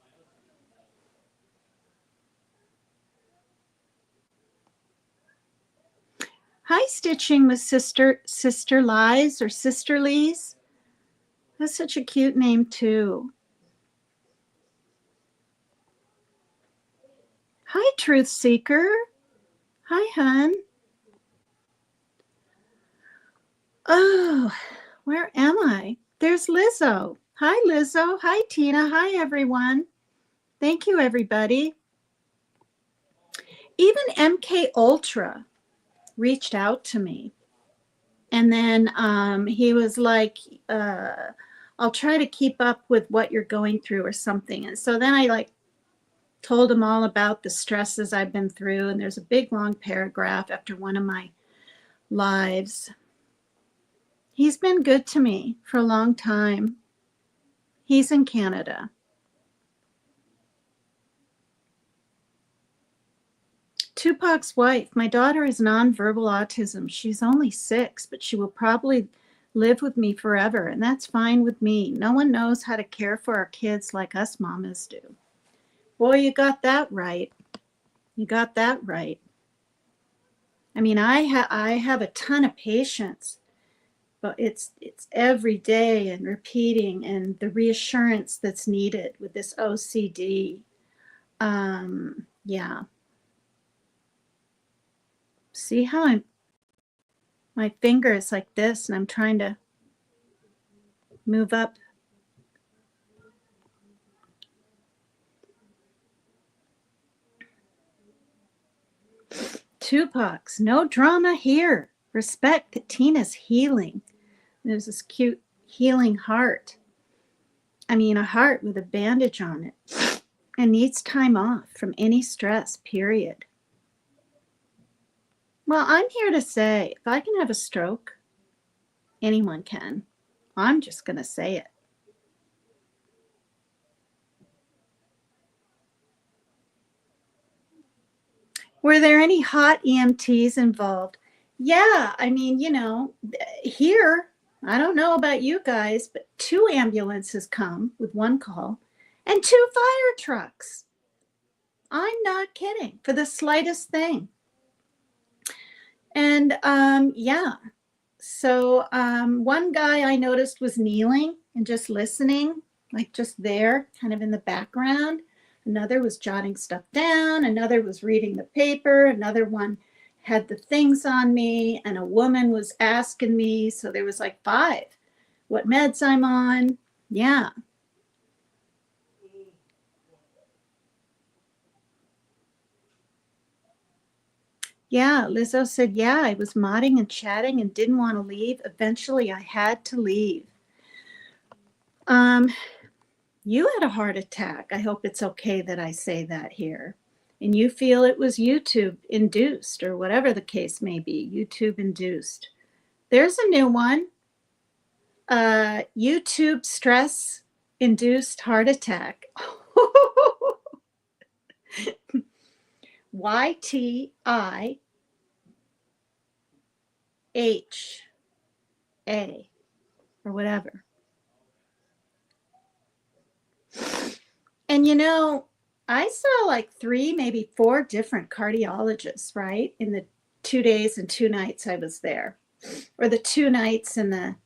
Hi, Stitching with Sister Lies or Sister Lees. That's such a cute name too. Hi, Truth Seeker. Hi, hun. Oh, where am I? There's Lizzo. Hi, Lizzo. Hi, Tina. Hi, everyone. Thank you, everybody. Even MK Ultra reached out to me. And then he was like, I'll try to keep up with what you're going through or something. And so then I like told him all about the stresses I've been through. And there's a big long paragraph after one of my lives. He's been good to me for a long time. He's in Canada. Tupac's wife, my daughter is nonverbal autism. She's only 6, but she will probably live with me forever, and that's fine with me. No one knows how to care for our kids like us mamas do. Boy, you got that right. You got that right. I mean, I have a ton of patience, but it's every day and repeating and the reassurance that's needed with this OCD. Yeah. See how my finger is like this and I'm trying to move up. Tupac's, no drama here. Respect that Tina's healing. There's this cute healing heart. I mean, a heart with a bandage on it and needs time off from any stress, period. Well, I'm here to say, if I can have a stroke, anyone can. I'm just going to say it. Were there any hot EMTs involved? Yeah, I mean, you know, here, I don't know about you guys, but 2 ambulances come with 1 call and 2 fire trucks. I'm not kidding, for the slightest thing. And yeah, so one guy I noticed was kneeling and just listening, like just there, kind of in the background. Another was jotting stuff down. Another was reading the paper. Another one had the things on me. And a woman was asking me. So there was like 5. What meds I'm on. Yeah. Yeah, Lizzo said, yeah, I was modding and chatting and didn't want to leave. Eventually, I had to leave. You had a heart attack. I hope it's okay that I say that here. And you feel it was YouTube induced or whatever the case may be, YouTube induced. There's a new one. YouTube stress induced heart attack. YTIHA or whatever. And you know, I saw like 3, maybe 4 different cardiologists, right? In the 2 days and 2 nights I was there, or the 2 nights and the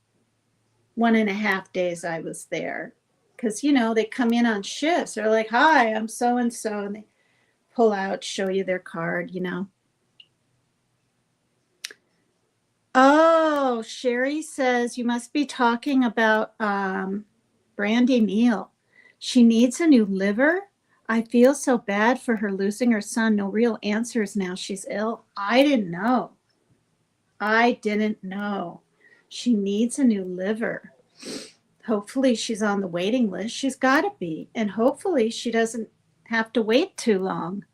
1.5 days I was there. Because, you know, they come in on shifts. They're like, hi, I'm so and so. And they pull out, show you their card, you know. Oh, Sherry says you must be talking about Brandy Neal. She needs a new liver. I feel so bad for her losing her son. No real answers now. She's ill. I didn't know. She needs a new liver. Hopefully she's on the waiting list. She's got to be. And hopefully she doesn't have to wait too long.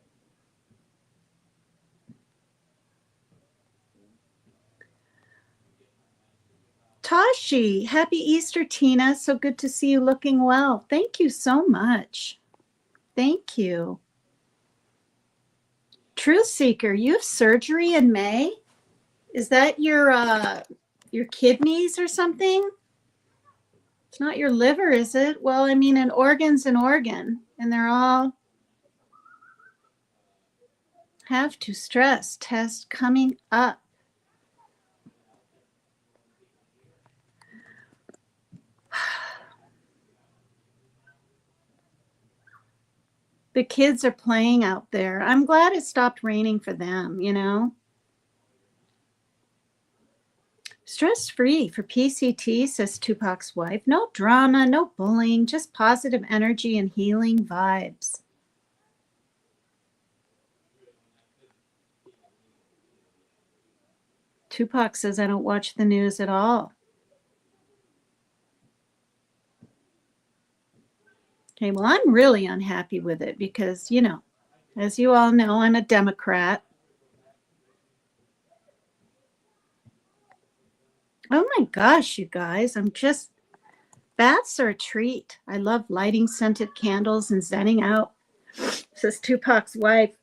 Tashi, happy Easter, Tina. So good to see you looking well. Thank you so much. Thank you. Truth Seeker, you have surgery in May? Is that your kidneys or something? It's not your liver, is it? Well, I mean, an organ's an organ, and they're all have to stress test coming up. The kids are playing out there. I'm glad it stopped raining for them, you know. Stress-free for PCT, says Tupac's wife. No drama, no bullying, just positive energy and healing vibes. Tupac says, I don't watch the news at all. Okay, well, I'm really unhappy with it because, you know, as you all know, I'm a Democrat. Oh my gosh, you guys, bats are a treat. I love lighting scented candles and zenning out, says Tupac's wife.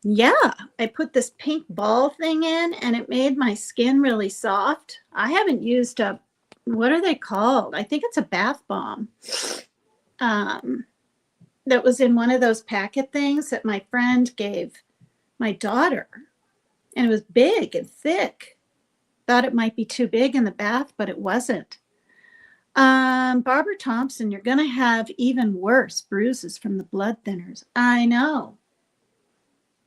Yeah, I put this pink ball thing in and it made my skin really soft. I haven't used what are they called? I think it's a bath bomb. That was in one of those packet things that my friend gave my daughter. And it was big and thick. Thought it might be too big in the bath, but it wasn't. Barbara Thompson, you're going to have even worse bruises from the blood thinners. I know.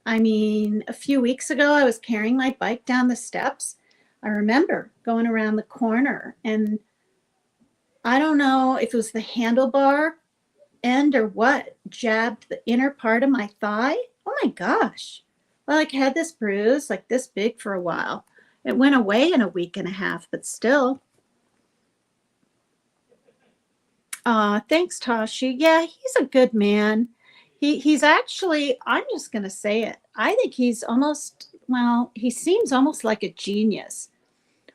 I mean, a few weeks ago, I was carrying my bike down the steps. I remember going around the corner, and I don't know if it was the handlebar end or what, jabbed the inner part of my thigh. Oh my gosh. Well, I had this bruise like this big for a while. It went away in a week and a half, but still. Thanks, Tashi. Yeah, he's a good man. He's actually, I'm just going to say it. I think he's almost, well, he seems almost like a genius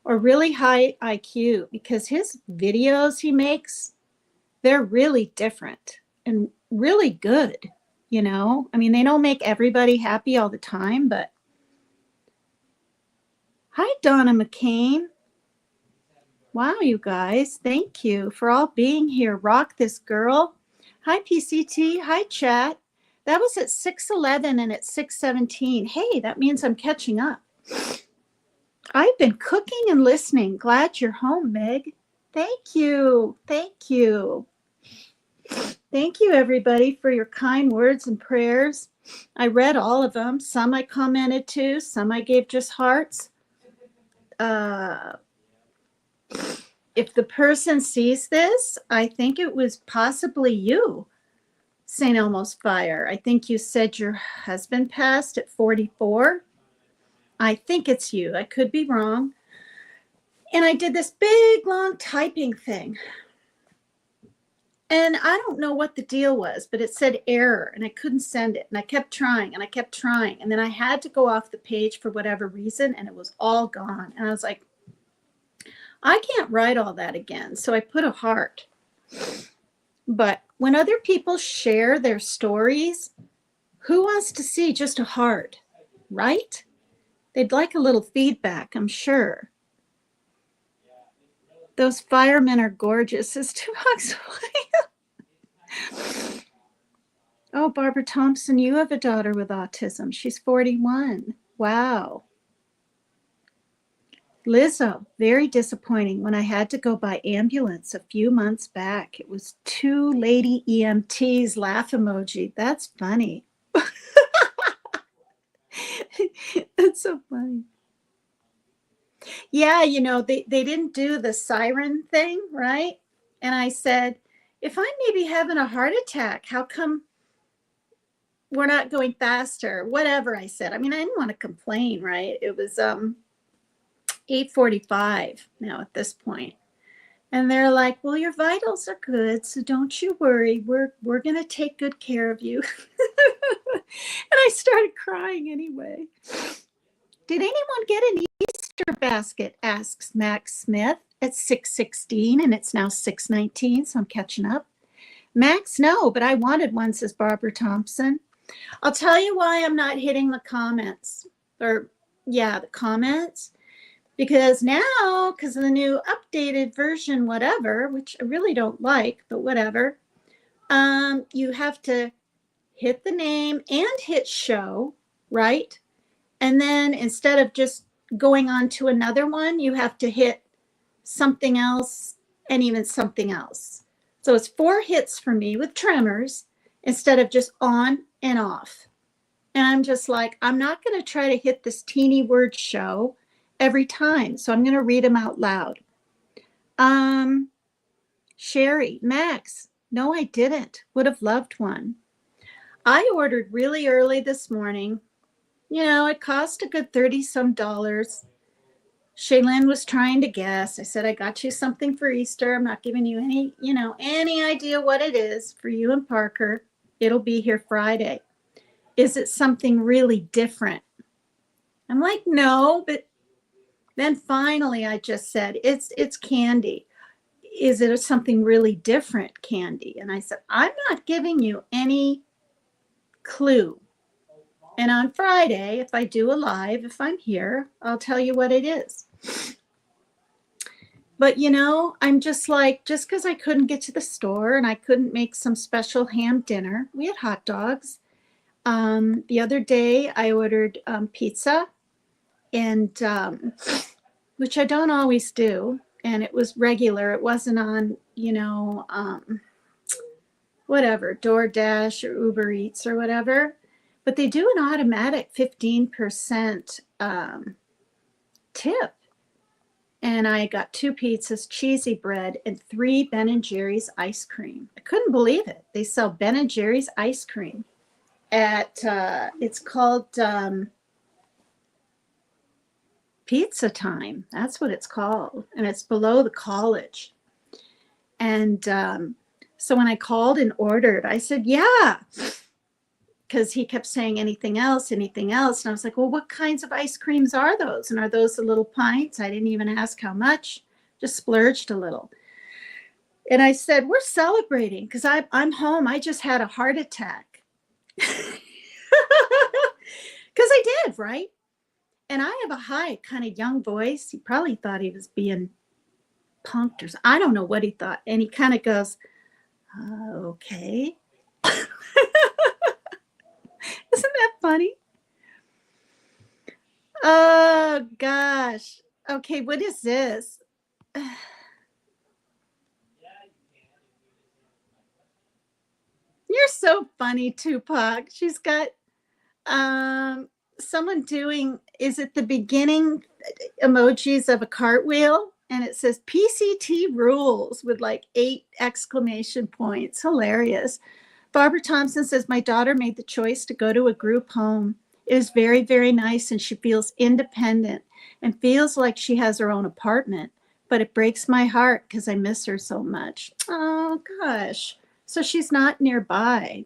or really high IQ because his videos he makes, they're really different and really good, you know? I mean, they don't make everybody happy all the time, but hi, Donna McCain. Wow, you guys, thank you for all being here. Rock this girl. Hi, PCT. Hi, chat. That was at 6:11 and at 6:17. Hey, that means I'm catching up. I've been cooking and listening. Glad you're home, Meg. Thank you. Thank you. Thank you, everybody, for your kind words and prayers. I read all of them. Some I commented to, some I gave just hearts. If the person sees this, I think it was possibly you, St. Elmo's Fire. I think you said your husband passed at 44. I think it's you. I could be wrong. And I did this big, long typing thing. And I don't know what the deal was, but it said error and I couldn't send it. And I kept trying and I kept trying. And then I had to go off the page for whatever reason and it was all gone. And I was like, I can't write all that again. So I put a heart. But when other people share their stories, Who wants to see just a heart, right? They'd like a little feedback, I'm sure. Those firemen are gorgeous. It's $2 away. Oh, Barbara Thompson, you have a daughter with autism. She's 41. Wow. Lizzo, very disappointing when I had to go by ambulance a few months back. It was 2 lady EMTs, laugh emoji. That's funny. That's so funny. Yeah, they didn't do the siren thing, right? And I said, if I'm maybe having a heart attack, how come we're not going faster? Whatever I said. I mean, I didn't want to complain, right? It was 8:45 now at this point. And they're like, well, your vitals are good, so don't you worry. We're gonna take good care of you. And I started crying anyway. Did anyone get an Easter basket? Asks Max Smith at 6:16, and it's now 6:19, so I'm catching up. Max, no, but I wanted one, says Barbara Thompson. I'll tell you why I'm not hitting the comments. The comments. Because now, because of the new updated version, whatever, which I really don't like, but whatever, you have to hit the name and hit show, right? And then instead of just going on to another one, you have to hit something else and even something else. So it's 4 hits for me with tremors instead of just on and off. And I'm just like, I'm not going to try to hit this teeny word show every time. So I'm going to read them out loud. Sherry, Max, no, I didn't. Would have loved one. I ordered really early this morning. It cost a good $30-some. Shaylin was trying to guess. I said, I got you something for Easter. I'm not giving you any idea what it is for you and Parker. It'll be here Friday. Is it something really different? I'm like, no, but then finally I just said, it's candy. Is it something really different candy? And I said, I'm not giving you any clue. And on Friday, if I do a live, if I'm here, I'll tell you what it is. But, I'm just like, just because I couldn't get to the store and I couldn't make some special ham dinner, we had hot dogs. The other day I ordered pizza, and which I don't always do. And it was regular. It wasn't on, whatever, DoorDash or Uber Eats or whatever. But they do an automatic 15% tip. And I got 2 pizzas, cheesy bread, and 3 Ben & Jerry's ice cream. I couldn't believe it. They sell Ben & Jerry's ice cream at, it's called Pizza Time. That's what it's called. And it's below the college. And so when I called and ordered, I said, yeah. Because he kept saying anything else. And I was like, well, what kinds of ice creams are those? And are those the little pints? I didn't even ask how much, just splurged a little. And I said, we're celebrating because I'm home. I just had a heart attack. Because I did, right? And I have a high kind of young voice. He probably thought he was being punked or something. I don't know what he thought. And he kind of goes, okay. Isn't that funny? Oh, gosh. Okay, what is this? You're so funny, Tupac. She's got someone doing, is it the beginning emojis of a cartwheel? And it says PCT rules with like 8 exclamation points. Hilarious. Barbara Thompson says, my daughter made the choice to go to a group home. It is very, very nice, and she feels independent and feels like she has her own apartment. But it breaks my heart because I miss her so much. Oh, gosh. So she's not nearby.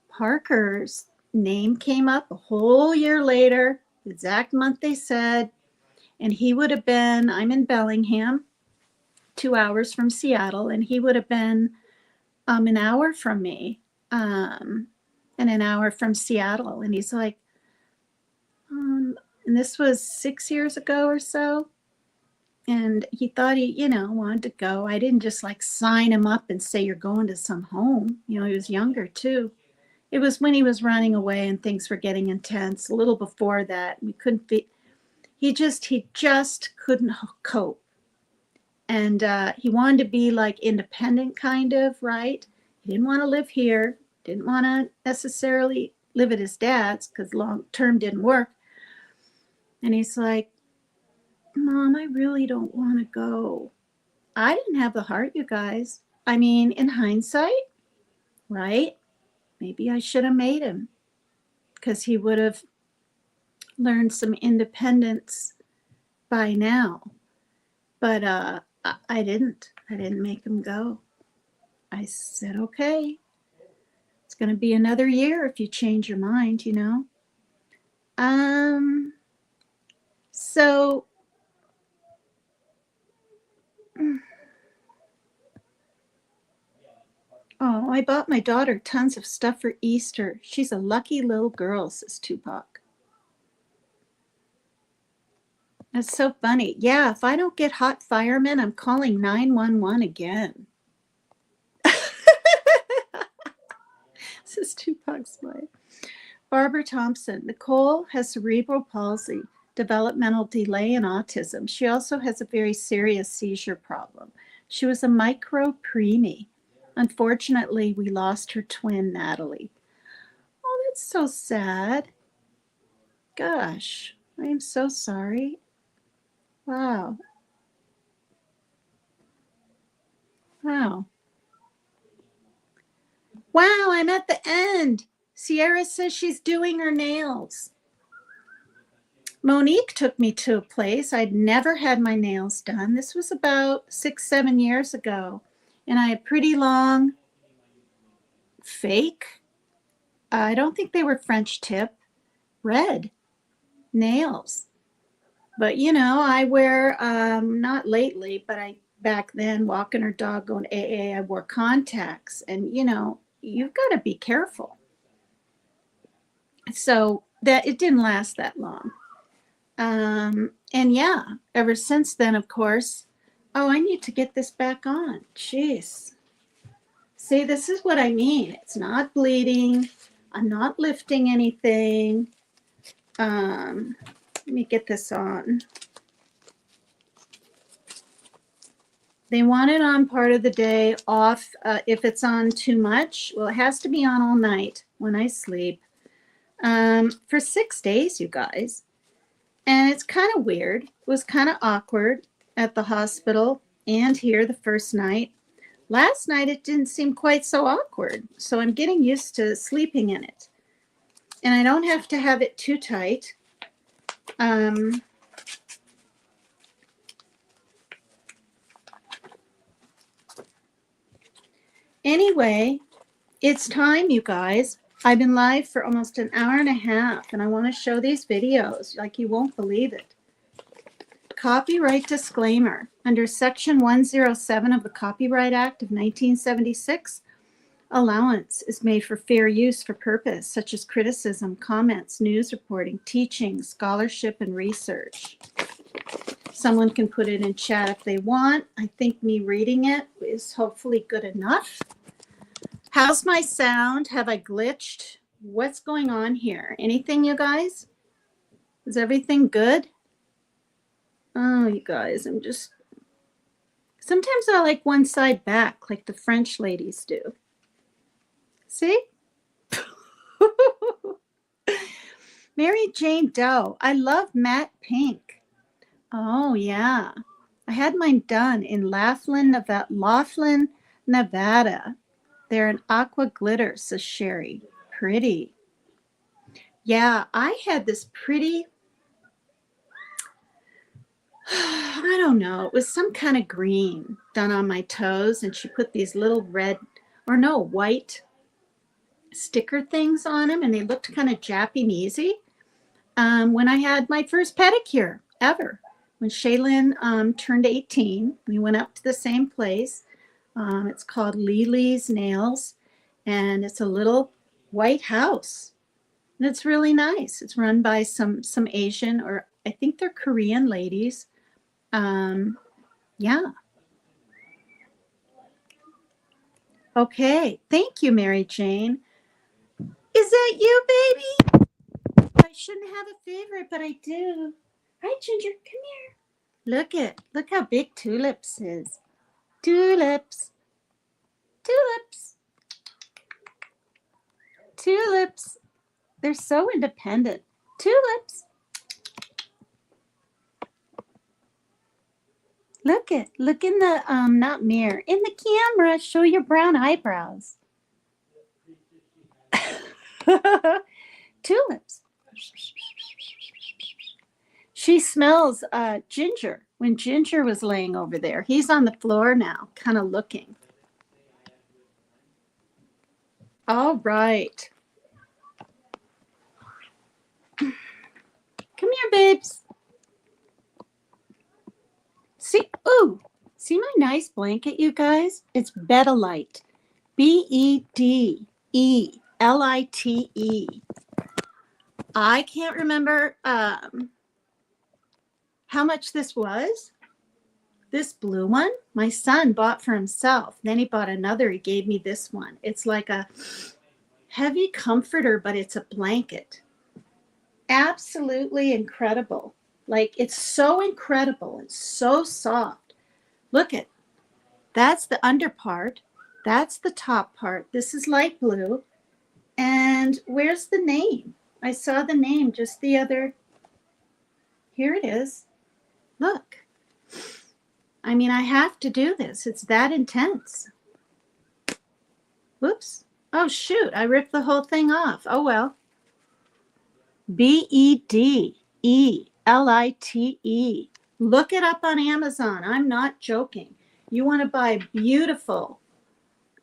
Parker's name came up a whole year later, the exact month they said, and he would have been, I'm in Bellingham, 2 hours from Seattle, and he would have been an hour from me. And and an hour from Seattle. And he's like, and this was 6 years ago or so. And he thought he, wanted to go. I didn't just like sign him up and say, you're going to some home. He was younger too. It was when he was running away and things were getting intense. A little before that, we couldn't be, he just couldn't cope. And he wanted to be like independent kind of, right? He didn't want to live here, didn't want to necessarily live at his dad's because long term didn't work. And he's like, Mom, I really don't want to go. I didn't have the heart, you guys. I mean, in hindsight, right? Maybe I should have made him because he would have learned some independence by now. But I didn't. I didn't make him go. I said, okay, it's going to be another year if you change your mind, So, oh, I bought my daughter tons of stuff for Easter. She's a lucky little girl, says Tupac. That's so funny. Yeah, if I don't get hot firemen, I'm calling 911 again. This is Tupac's wife. Barbara Thompson. Nicole has cerebral palsy, developmental delay, and autism. She also has a very serious seizure problem. She was a micro preemie. Unfortunately, we lost her twin, Natalie. Oh, that's so sad. Gosh, I am so sorry. Wow. Wow. Wow, I'm at the end. Sierra says she's doing her nails. Monique took me to a place. I'd never had my nails done. This was about 6-7 years ago. And I had pretty long, fake, I don't think they were French tip, red nails. But, I wear, not lately, but back then, walking her dog, going AA, I wore contacts. And, you've got to be careful. So that it didn't last that long. And yeah, ever since then, of course. Oh, I need to get this back on. Jeez. See, this is what I mean. It's not bleeding. I'm not lifting anything. Let me get this on. They want it on part of the day, off if it's on too much. Well, it has to be on all night when I sleep. For 6 days, you guys. And it's kind of weird. It was kind of awkward at the hospital and here the first night. Last night, it didn't seem quite so awkward. So I'm getting used to sleeping in it. And I don't have to have it too tight. Anyway, it's time, you guys. I've been live for almost an hour and a half, and I want to show these videos like you won't believe it. Copyright disclaimer. Under Section 107 of the Copyright Act of 1976, allowance is made for fair use for purpose, such as criticism, comments, news reporting, teaching, scholarship, and research. Someone can put it in chat if they want. I think me reading it is hopefully good enough. How's my sound? Have I glitched? What's going on here? Anything, you guys? Is everything good? Oh, you guys, sometimes I like one side back, like the French ladies do. See? Mary Jane Doe. I love matte pink. Oh, yeah. I had mine done in Laughlin, Nevada. They're an aqua glitter, says Sherry. Pretty. Yeah, I had this pretty, I don't know, it was some kind of green done on my toes, and she put these little white sticker things on them, and they looked kind of Japanesey. When I had my first pedicure ever, when Shaylin turned 18, we went up to the same place. It's called Lily's Nails, and it's a little White House. And it's really nice. It's run by some Asian, or I think they're Korean ladies. Yeah. Okay. Thank you, Mary Jane. Is that you, baby? I shouldn't have a favorite, but I do. Hi, Ginger. Come here. Look how big Tulips is. Tulips. Tulips. Tulips. They're so independent. Tulips. Look in the not mirror, in the camera. Show your brown eyebrows. Tulips. She smells Ginger. When Ginger was laying over there, he's on the floor now, kind of looking. All right. Come here, babes. See my nice blanket, you guys? It's Bedalite. Bedelite. I can't remember how much this was. This blue one, my son bought for himself. Then he bought another. He gave me this one. It's like a heavy comforter, but it's a blanket. Absolutely incredible. Like, it's so incredible. It's so soft. Look at, that's the under part. That's the top part. This is light blue. And where's the name? I saw the name just the other. Here it is. Look. I mean, I have to do this. It's that intense. Whoops. Oh, shoot. I ripped the whole thing off. Oh, well. Bedelite. Look it up on Amazon. I'm not joking. You want to buy a beautiful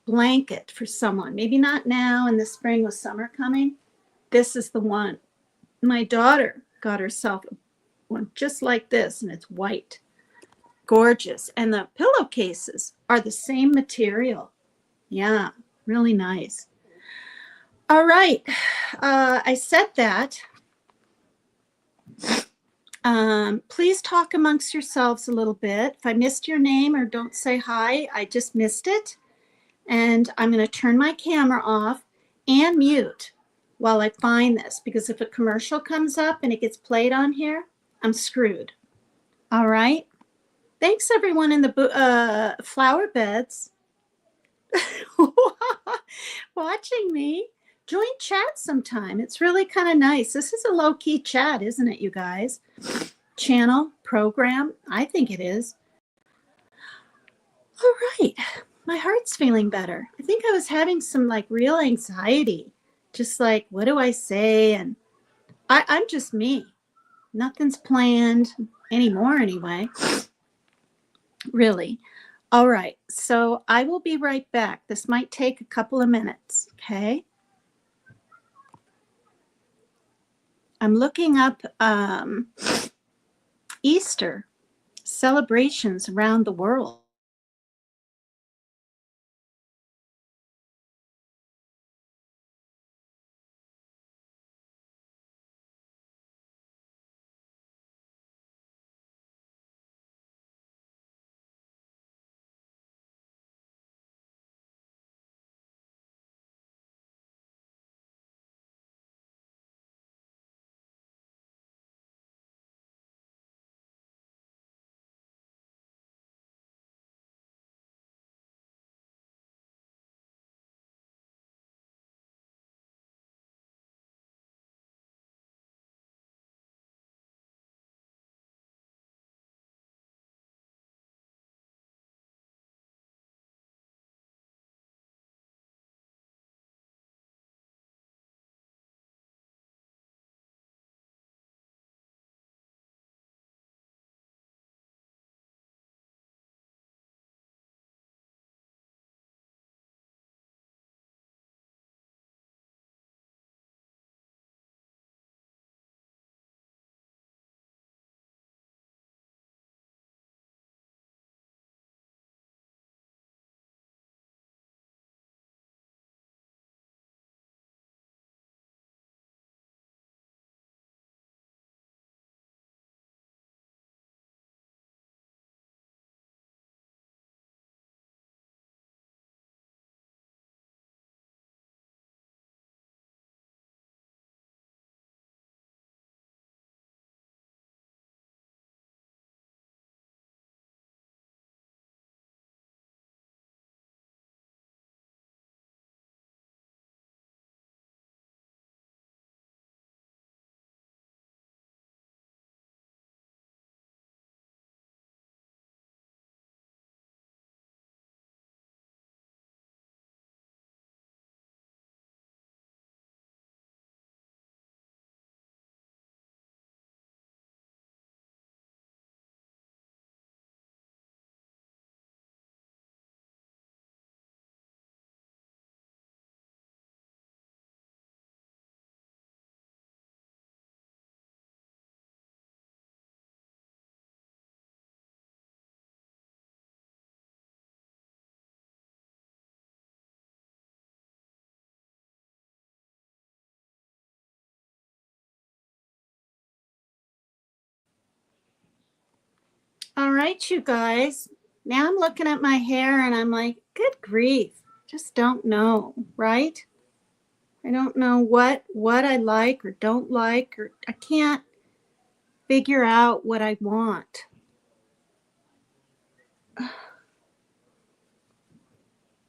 blanket for someone. Maybe not now in the spring with summer coming. This is the one. My daughter got herself one just like this, and it's white. Gorgeous. And the pillowcases are the same material. Yeah, really nice. All right. I said that. Please talk amongst yourselves a little bit. If I missed your name or don't say hi, I just missed it. And I'm going to turn my camera off and mute while I find this, because if a commercial comes up and it gets played on here, I'm screwed. All right. Thanks, everyone in the flower beds watching me. Join chat sometime. It's really kind of nice. This is a low-key chat, isn't it, you guys? Channel, program. I think it is. All right. My heart's feeling better. I think I was having some like real anxiety. Just like, what do I say? And I'm just me. Nothing's planned anymore anyway. Really. All right. So I will be right back. This might take a couple of minutes. Okay. I'm looking up Easter celebrations around the world. All right, you guys. Now I'm looking at my hair and I'm like, good grief. Just don't know, right? I don't know what I like or don't like, or I can't figure out what I want.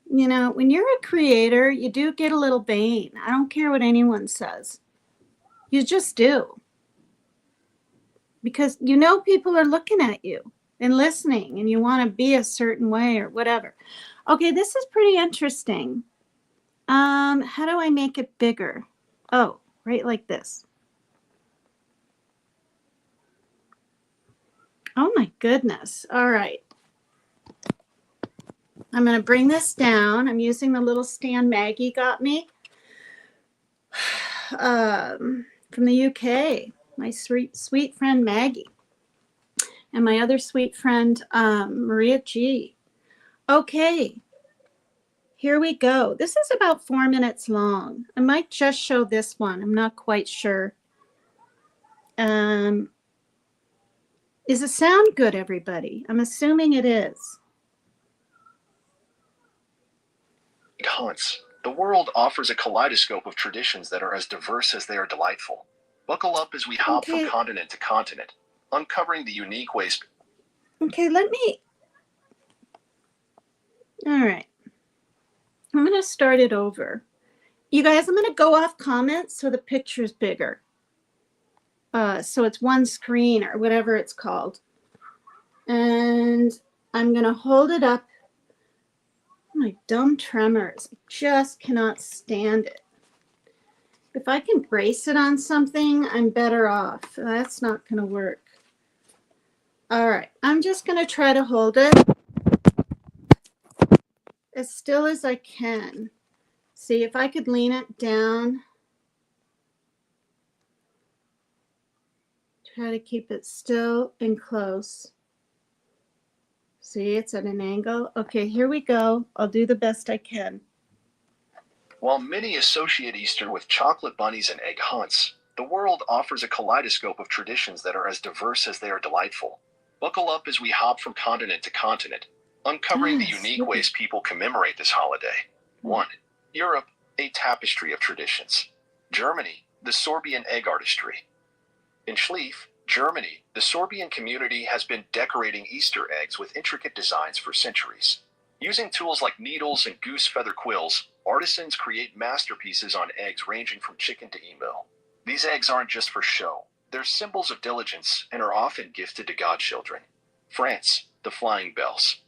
You know, when you're a creator, you do get a little vain. I don't care what anyone says. You just do. Because you know people are looking at you and listening and you want to be a certain way or whatever. Okay, this is pretty interesting. How do I make it bigger? Oh, right like this. Oh my goodness. All right. I'm going to bring this down. I'm using the little stand Maggie got me from the UK. My sweet friend Maggie. And my other sweet friend Maria G. Okay. Here we go. This is about 4 minutes long. I might just show this one. I'm not quite sure. Is the sound good, everybody? I'm assuming it is. Hunts. The world offers a kaleidoscope of traditions that are as diverse as they are delightful. Buckle up as we hop from continent to continent, uncovering the unique ways. Okay, let me. All right. I'm going to start it over. You guys, I'm going to go off comments so the picture's bigger. So it's one screen or whatever it's called. And I'm going to hold it up. My dumb tremors. I just cannot stand it. If I can brace it on something, I'm better off. That's not going to work. All right. I'm just going to try to hold it as still as I can. See if I could lean it down. Try to keep it still and close. See, it's at an angle. Okay, here we go. I'll do the best I can. While many associate Easter with chocolate bunnies and egg hunts, the world offers a kaleidoscope of traditions that are as diverse as they are delightful. Buckle up as we hop from continent to continent, uncovering the unique ways people commemorate this holiday. 1. Europe, a tapestry of traditions. Germany, the Sorbian egg artistry. In Schlief, Germany, the Sorbian community has been decorating Easter eggs with intricate designs for centuries. Using tools like needles and goose feather quills, artisans create masterpieces on eggs ranging from chicken to emu. These eggs aren't just for show. They're symbols of diligence and are often gifted to godchildren. France, the flying bells.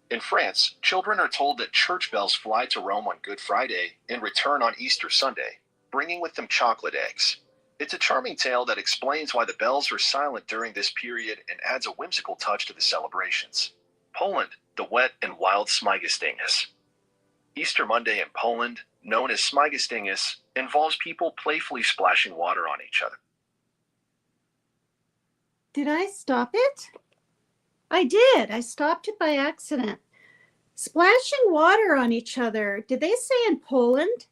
In France, children are told that church bells fly to Rome on Good Friday and return on Easter Sunday, bringing with them chocolate eggs. It's a charming tale that explains why the bells are silent during this period and adds a whimsical touch to the celebrations. Poland, the wet and wild Śmigus. Easter Monday in Poland, known as Śmigus, involves people playfully splashing water on each other. Did I stop it? I did. I stopped it by accident. Splashing water on each other. Did they say in Poland?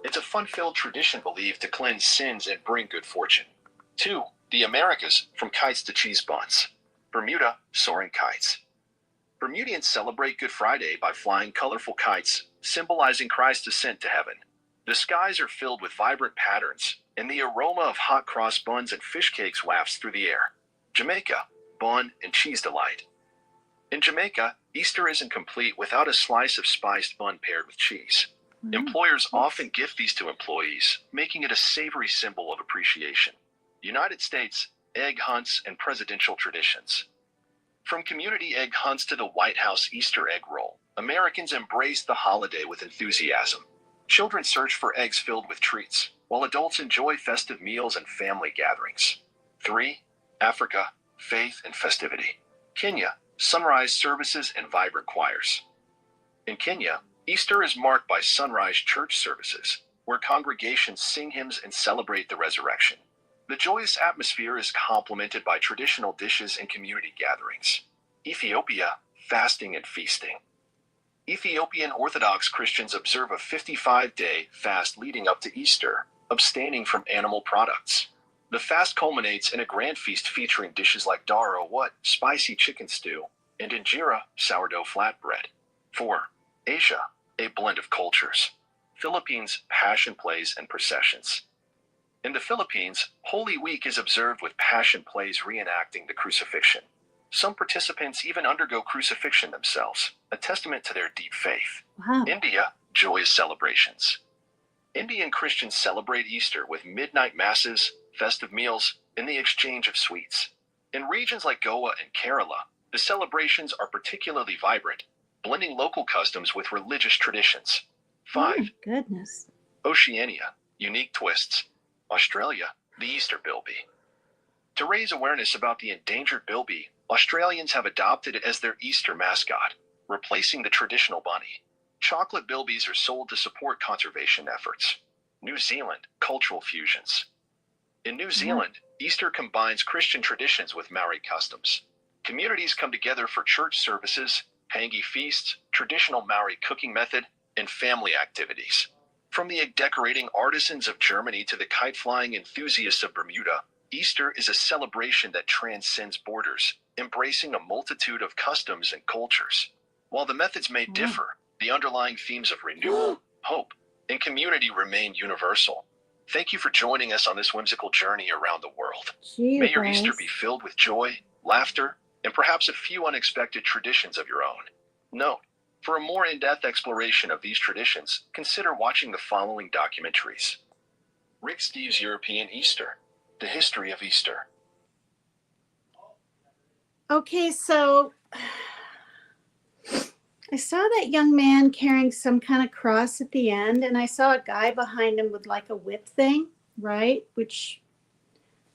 It's a fun-filled tradition believed to cleanse sins and bring good fortune. 2. The Americas, from kites to cheese buns. Bermuda, soaring kites. Bermudians celebrate Good Friday by flying colorful kites, symbolizing Christ's ascent to heaven. The skies are filled with vibrant patterns, and the aroma of hot cross buns and fish cakes wafts through the air. Jamaica, bun and cheese delight. In Jamaica, Easter isn't complete without a slice of spiced bun paired with cheese. Employers often gift these to employees, making it a savory symbol of appreciation. United States, egg hunts and presidential traditions. From community egg hunts to the White House Easter egg roll, Americans embrace the holiday with enthusiasm. Children search for eggs filled with treats, while adults enjoy festive meals and family gatherings. 3. Africa, faith and festivity. Kenya, sunrise services and vibrant choirs. In Kenya, Easter is marked by sunrise church services, where congregations sing hymns and celebrate the resurrection. The joyous atmosphere is complemented by traditional dishes and community gatherings. Ethiopia, fasting and feasting. Ethiopian Orthodox Christians observe a 55-day fast leading up to Easter, abstaining from animal products. The fast culminates in a grand feast featuring dishes like daro what, spicy chicken stew, and injera, sourdough flatbread. 4. Asia, a blend of cultures. Philippines, passion plays and processions. In the Philippines, Holy Week is observed with passion plays reenacting the crucifixion. Some participants even undergo crucifixion themselves, a testament to their deep faith. Wow. India, joyous celebrations. Indian Christians celebrate Easter with midnight masses, festive meals, and the exchange of sweets. In regions like Goa and Kerala, the celebrations are particularly vibrant, blending local customs with religious traditions. 5. Oh, goodness. Oceania, unique twists. Australia, the Easter bilby. To raise awareness about the endangered bilby, Australians have adopted it as their Easter mascot, replacing the traditional bunny. Chocolate bilbies are sold to support conservation efforts. New Zealand, cultural fusions. In New Zealand, Easter combines Christian traditions with Maori customs. Communities come together for church services, hangi feasts, traditional Maori cooking method, and family activities. From the egg decorating artisans of Germany to the kite flying enthusiasts of Bermuda, Easter is a celebration that transcends borders, embracing a multitude of customs and cultures. While the methods may differ, the underlying themes of renewal, hope, and community remain universal. Thank you for joining us on this whimsical journey around the world. Gee, May your guys. Easter be filled with joy, laughter, and perhaps a few unexpected traditions of your own. Note, for a more in-depth exploration of these traditions, consider watching the following documentaries. Rick Steves' European Easter, The History of Easter. Okay, so I saw that young man carrying some kind of cross at the end, and I saw a guy behind him with like a whip thing, right? Which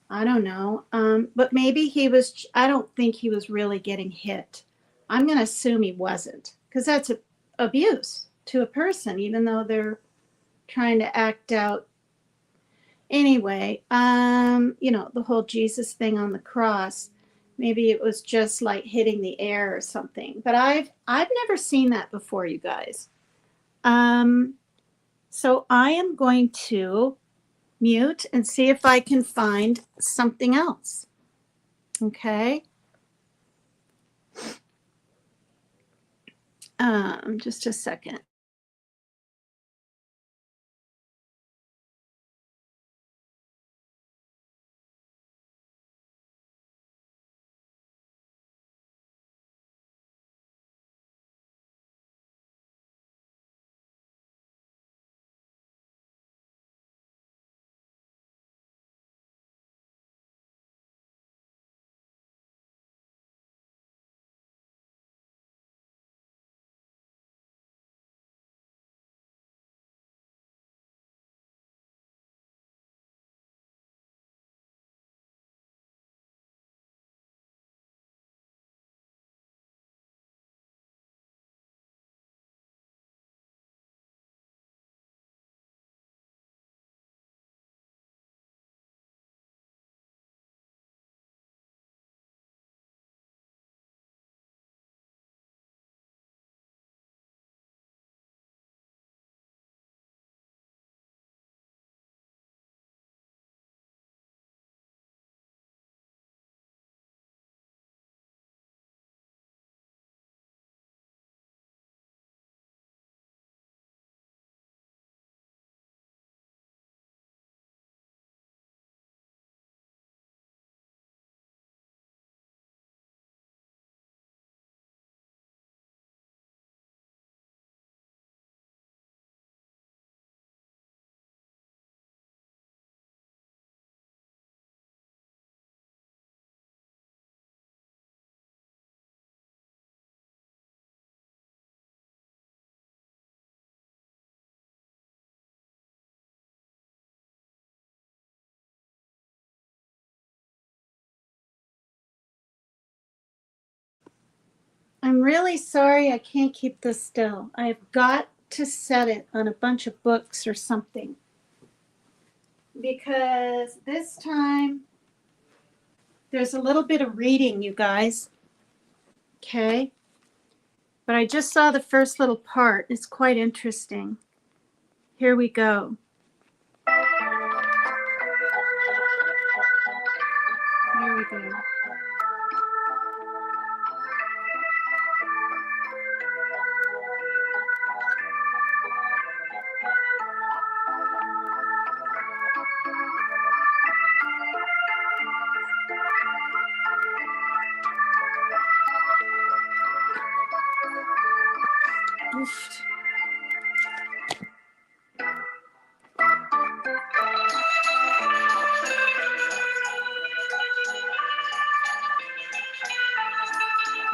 I don't know. But maybe he was, I don't think he was really getting hit. I'm going to assume he wasn't, because that's abuse to a person, even though they're trying to act out. Anyway, the whole Jesus thing on the cross. Maybe it was just like hitting the air or something. But I've never seen that before, you guys. So I am going to mute and see if I can find something else. Okay. Just a second. I'm really sorry I can't keep this still. I've got to set it on a bunch of books or something. Because this time there's a little bit of reading, you guys. Okay. But I just saw the first little part. It's quite interesting. Here we go. go. Oof.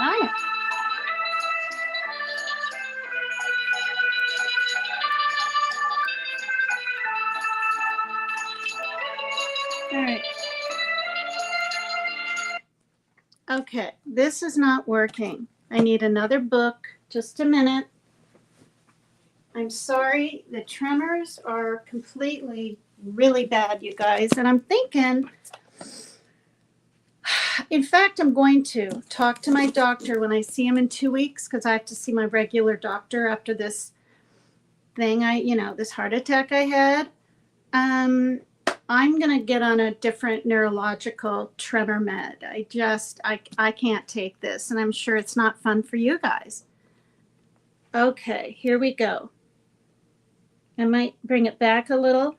Hi. All right. Okay, this is not working. I need another book. Just a minute. I'm sorry, the tremors are completely really bad, you guys. And I'm thinking, in fact, I'm going to talk to my doctor when I see him in 2 weeks because I have to see my regular doctor after this thing this heart attack I had. I'm going to get on a different neurological tremor med. I can't take this, and I'm sure it's not fun for you guys. Okay, here we go. I might bring it back a little.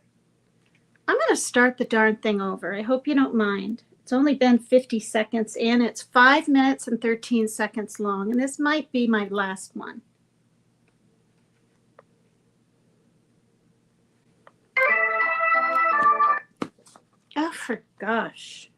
I'm going to start the darn thing over. I hope you don't mind. It's only been 50 seconds in. It's 5 minutes and 13 seconds long, and this might be my last one. Oh, for gosh.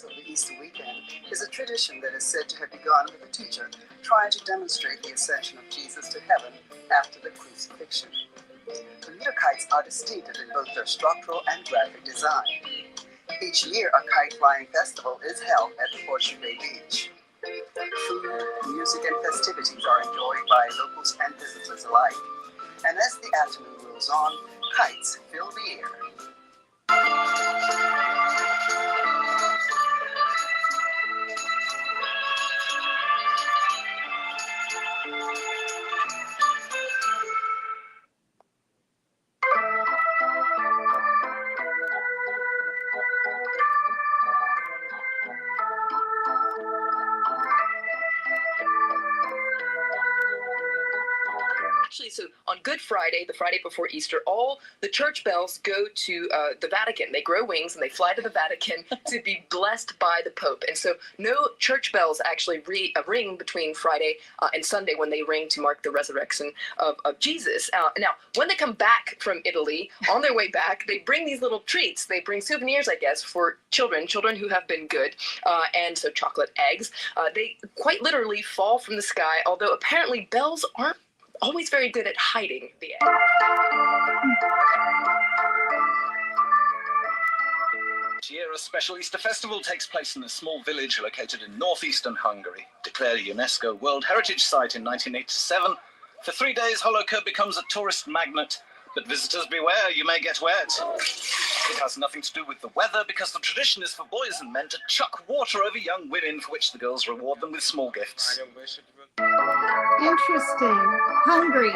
Over the Easter weekend is a tradition that is said to have begun with a teacher trying to demonstrate the ascension of Jesus to heaven after the crucifixion. Bermuda kites are distinctive in both their structural and graphic design. Each year, a kite flying festival is held at the Horseshoe Bay Beach. Food, music, and festivities are enjoyed by locals and visitors alike. And as the afternoon rolls on, kites fill the air. Actually, so on Good Friday, the Friday before Easter, all the church bells go to the Vatican. They grow wings and they fly to the Vatican to be blessed by the Pope. And so no church bells actually ring between Friday and Sunday when they ring to mark the resurrection of Jesus. Now, when they come back from Italy, on their way back, they bring these little treats. They bring souvenirs, I guess, for children who have been good, and so chocolate eggs. They quite literally fall from the sky, although apparently bells aren't always very good at hiding the egg. This year, a special Easter festival takes place in a small village located in northeastern Hungary. Declared a UNESCO World Heritage Site in 1987, for 3 days, Hollowkirk becomes a tourist magnet. But visitors beware, you may get wet. It has nothing to do with the weather because the tradition is for boys and men to chuck water over young women, for which the girls reward them with small gifts. Interesting. Hungary,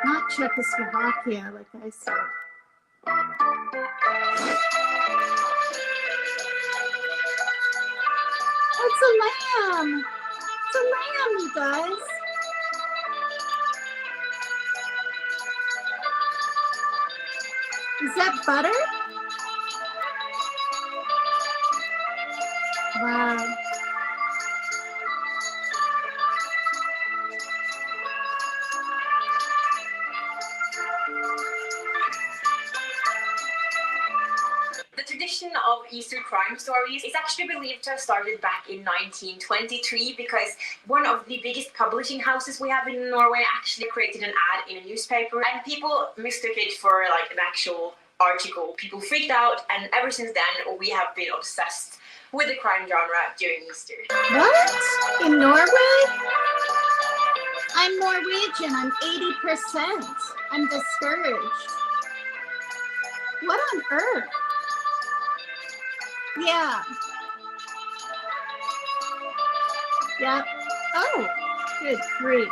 not Czechoslovakia, like I said. It's a lamb. It's a lamb, you guys. Is that butter? Wow. The tradition of Easter crime stories is actually believed to have started back in 1923 because one of the biggest publishing houses we have in Norway actually created an ad in a newspaper and people mistook it for like an actual article. People freaked out and ever since then we have been obsessed with the crime genre during Easter. What? In Norway? I'm Norwegian. I'm 80%. I'm discouraged. What on earth? Yeah. Yeah. Oh, good grief.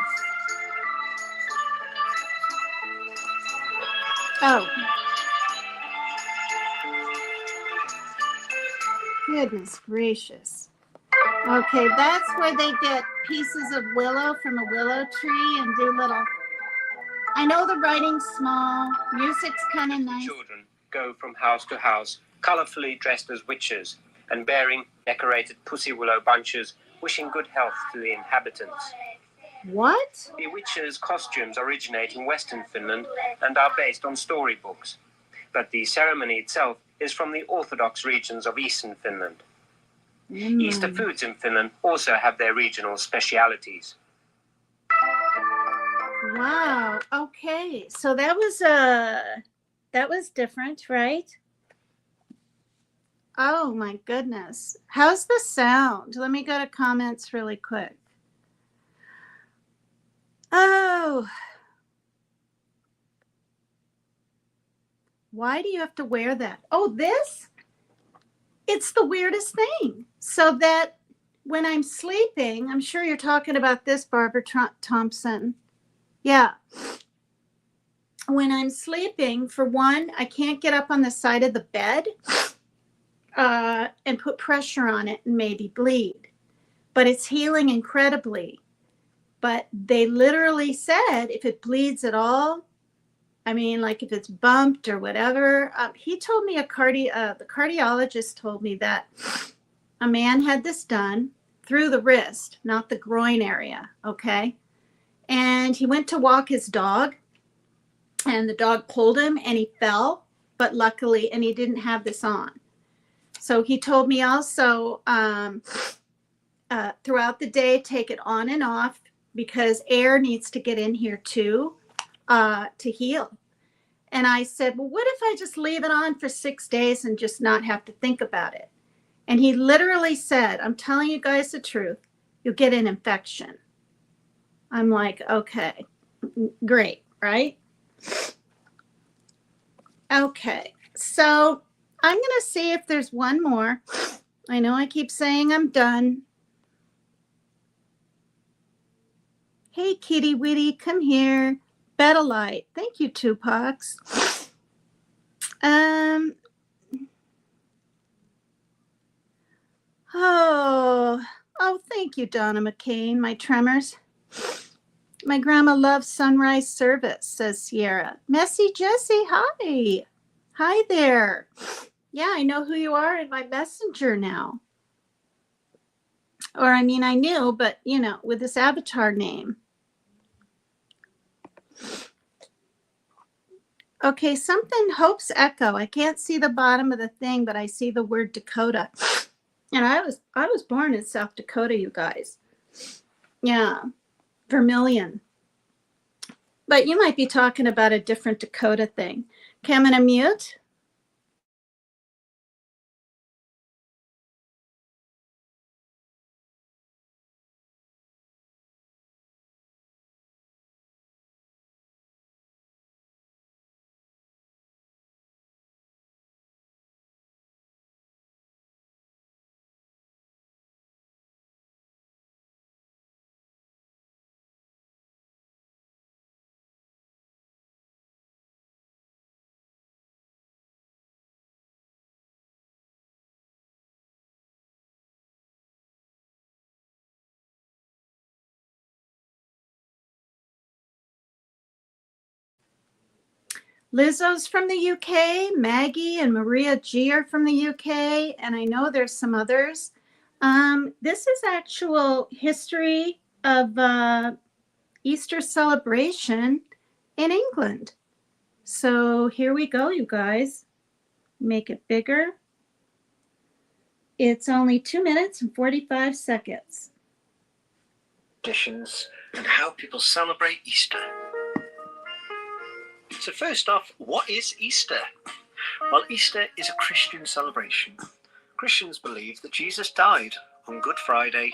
Oh. Goodness gracious. Okay, that's where they get pieces of willow from a willow tree and do little. I know the writing's small, music's kind of nice. Children go from house to house, colorfully dressed as witches and bearing decorated pussy willow bunches, wishing good health to the inhabitants. What? The witches' costumes originate in Western Finland and are based on storybooks, but the ceremony itself is from the Orthodox regions of Eastern Finland. Easter foods in Finland also have their regional specialities. Wow. Okay. So that was different, right? Oh my goodness. How's the sound? Let me go to comments really quick. Oh. Why do you have to wear that? Oh, this? It's the weirdest thing. So that when I'm sleeping, I'm sure you're talking about this, Barbara Thompson. Yeah. When I'm sleeping, for one, I can't get up on the side of the bed and put pressure on it and maybe bleed. But it's healing incredibly. But they literally said if it bleeds at all, I mean, like if it's bumped or whatever, he told me the cardiologist told me that a man had this done through the wrist, not the groin area, okay? And he went to walk his dog and the dog pulled him and he fell, but luckily, and he didn't have this on. So he told me also throughout the day, take it on and off because air needs to get in here too to heal. And I said, well, what if I just leave it on for 6 days and just not have to think about it? And he literally said, I'm telling you guys the truth, you'll get an infection. I'm like, okay, great, right? Okay, so I'm going to see if there's one more. I know I keep saying I'm done. Hey, kitty witty, come here. Betalite. Thank you, Tupacs. Oh, thank you, Donna McCain. My tremors. My grandma loves sunrise service, says Sierra. Messy Jessie, hi. Hi there. Yeah, I know who you are in my messenger now. Or, I mean, I knew, but, you know, with this avatar name. Okay, something, Hope's Echo. I can't see the bottom of the thing, but I see the word Dakota. And I was born in South Dakota, you guys. Yeah, Vermilion. But you might be talking about a different Dakota thing. Okay, I'm going to mute. Lizzo's from the UK. Maggie and Maria G are from the UK. And I know there's some others. This is actual history of Easter celebration in England. So here we go, you guys. Make it bigger. It's only 2 minutes and 45 seconds. Traditions and how people celebrate Easter. So first off, what is Easter? Well, Easter is a Christian celebration. Christians believe that Jesus died on Good Friday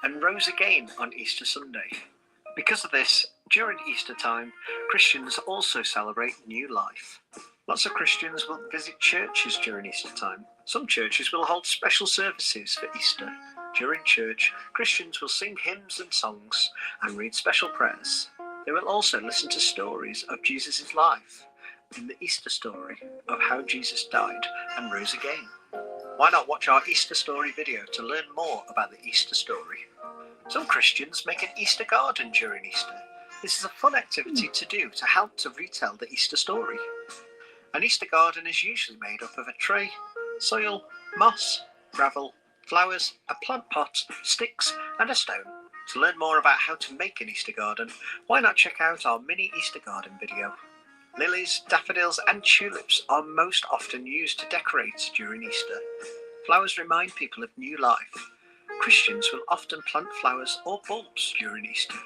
and rose again on Easter Sunday. Because of this, during Easter time, Christians also celebrate new life. Lots of Christians will visit churches during Easter time. Some churches will hold special services for Easter. During church, Christians will sing hymns and songs and read special prayers. They will also listen to stories of Jesus' life in the Easter story of how Jesus died and rose again. Why not watch our Easter story video to learn more about the Easter story? Some Christians make an Easter garden during Easter. This is a fun activity to do to help to retell the Easter story. An Easter garden is usually made up of a tray, soil, moss, gravel, flowers, a plant pot, sticks and a stone. To learn more about how to make an Easter garden, why not check out our mini Easter garden video. Lilies, daffodils and tulips are most often used to decorate during Easter. Flowers remind people of new life. Christians will often plant flowers or bulbs during Easter.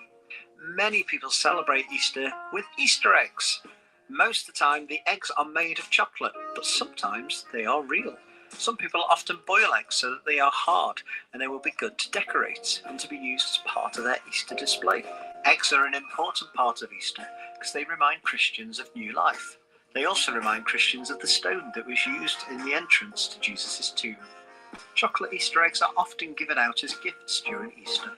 Many people celebrate Easter with Easter eggs. Most of the time the eggs are made of chocolate, but sometimes they are real. Some people often boil eggs so that they are hard and they will be good to decorate and to be used as part of their Easter display. Eggs are an important part of Easter because they remind Christians of new life. They also remind Christians of the stone that was used in the entrance to Jesus' tomb. Chocolate Easter eggs are often given out as gifts during Easter.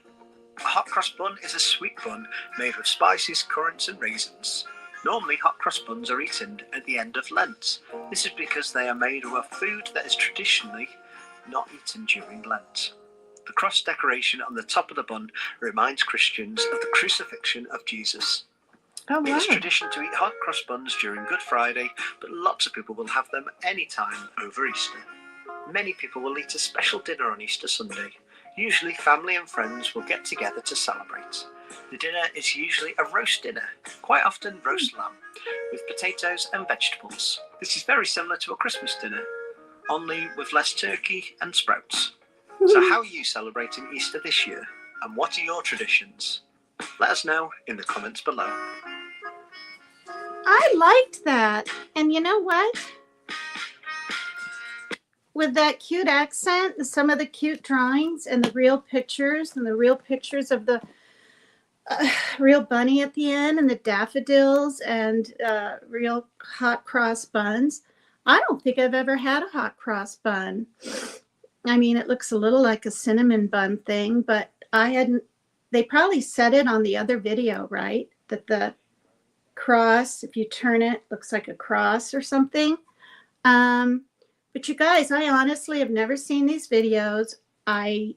A hot cross bun is a sweet bun made with spices, currants and raisins. Normally, hot cross buns are eaten at the end of Lent. This is because they are made of a food that is traditionally not eaten during Lent. The cross decoration on the top of the bun reminds Christians of the crucifixion of Jesus. Oh, It wow. is tradition to eat hot cross buns during Good Friday, but lots of people will have them any time over Easter. Many people will eat a special dinner on Easter Sunday. Usually, family and friends will get together to celebrate. The dinner is usually a roast dinner, quite often roast lamb, with potatoes and vegetables. This is very similar to a Christmas dinner, only with less turkey and sprouts. So how are you celebrating Easter this year? And what are your traditions? Let us know in the comments below. I liked that. And you know what? With that cute accent and some of the cute drawings and the real pictures and the real pictures of the real bunny at the end and the daffodils and real hot cross buns. I don't think I've ever had a hot cross bun. I mean, it looks a little like a cinnamon bun thing, but I hadn't, they probably said it on the other video, right? That the cross, if you turn it, looks like a cross or something. But you guys, I honestly have never seen these videos. I've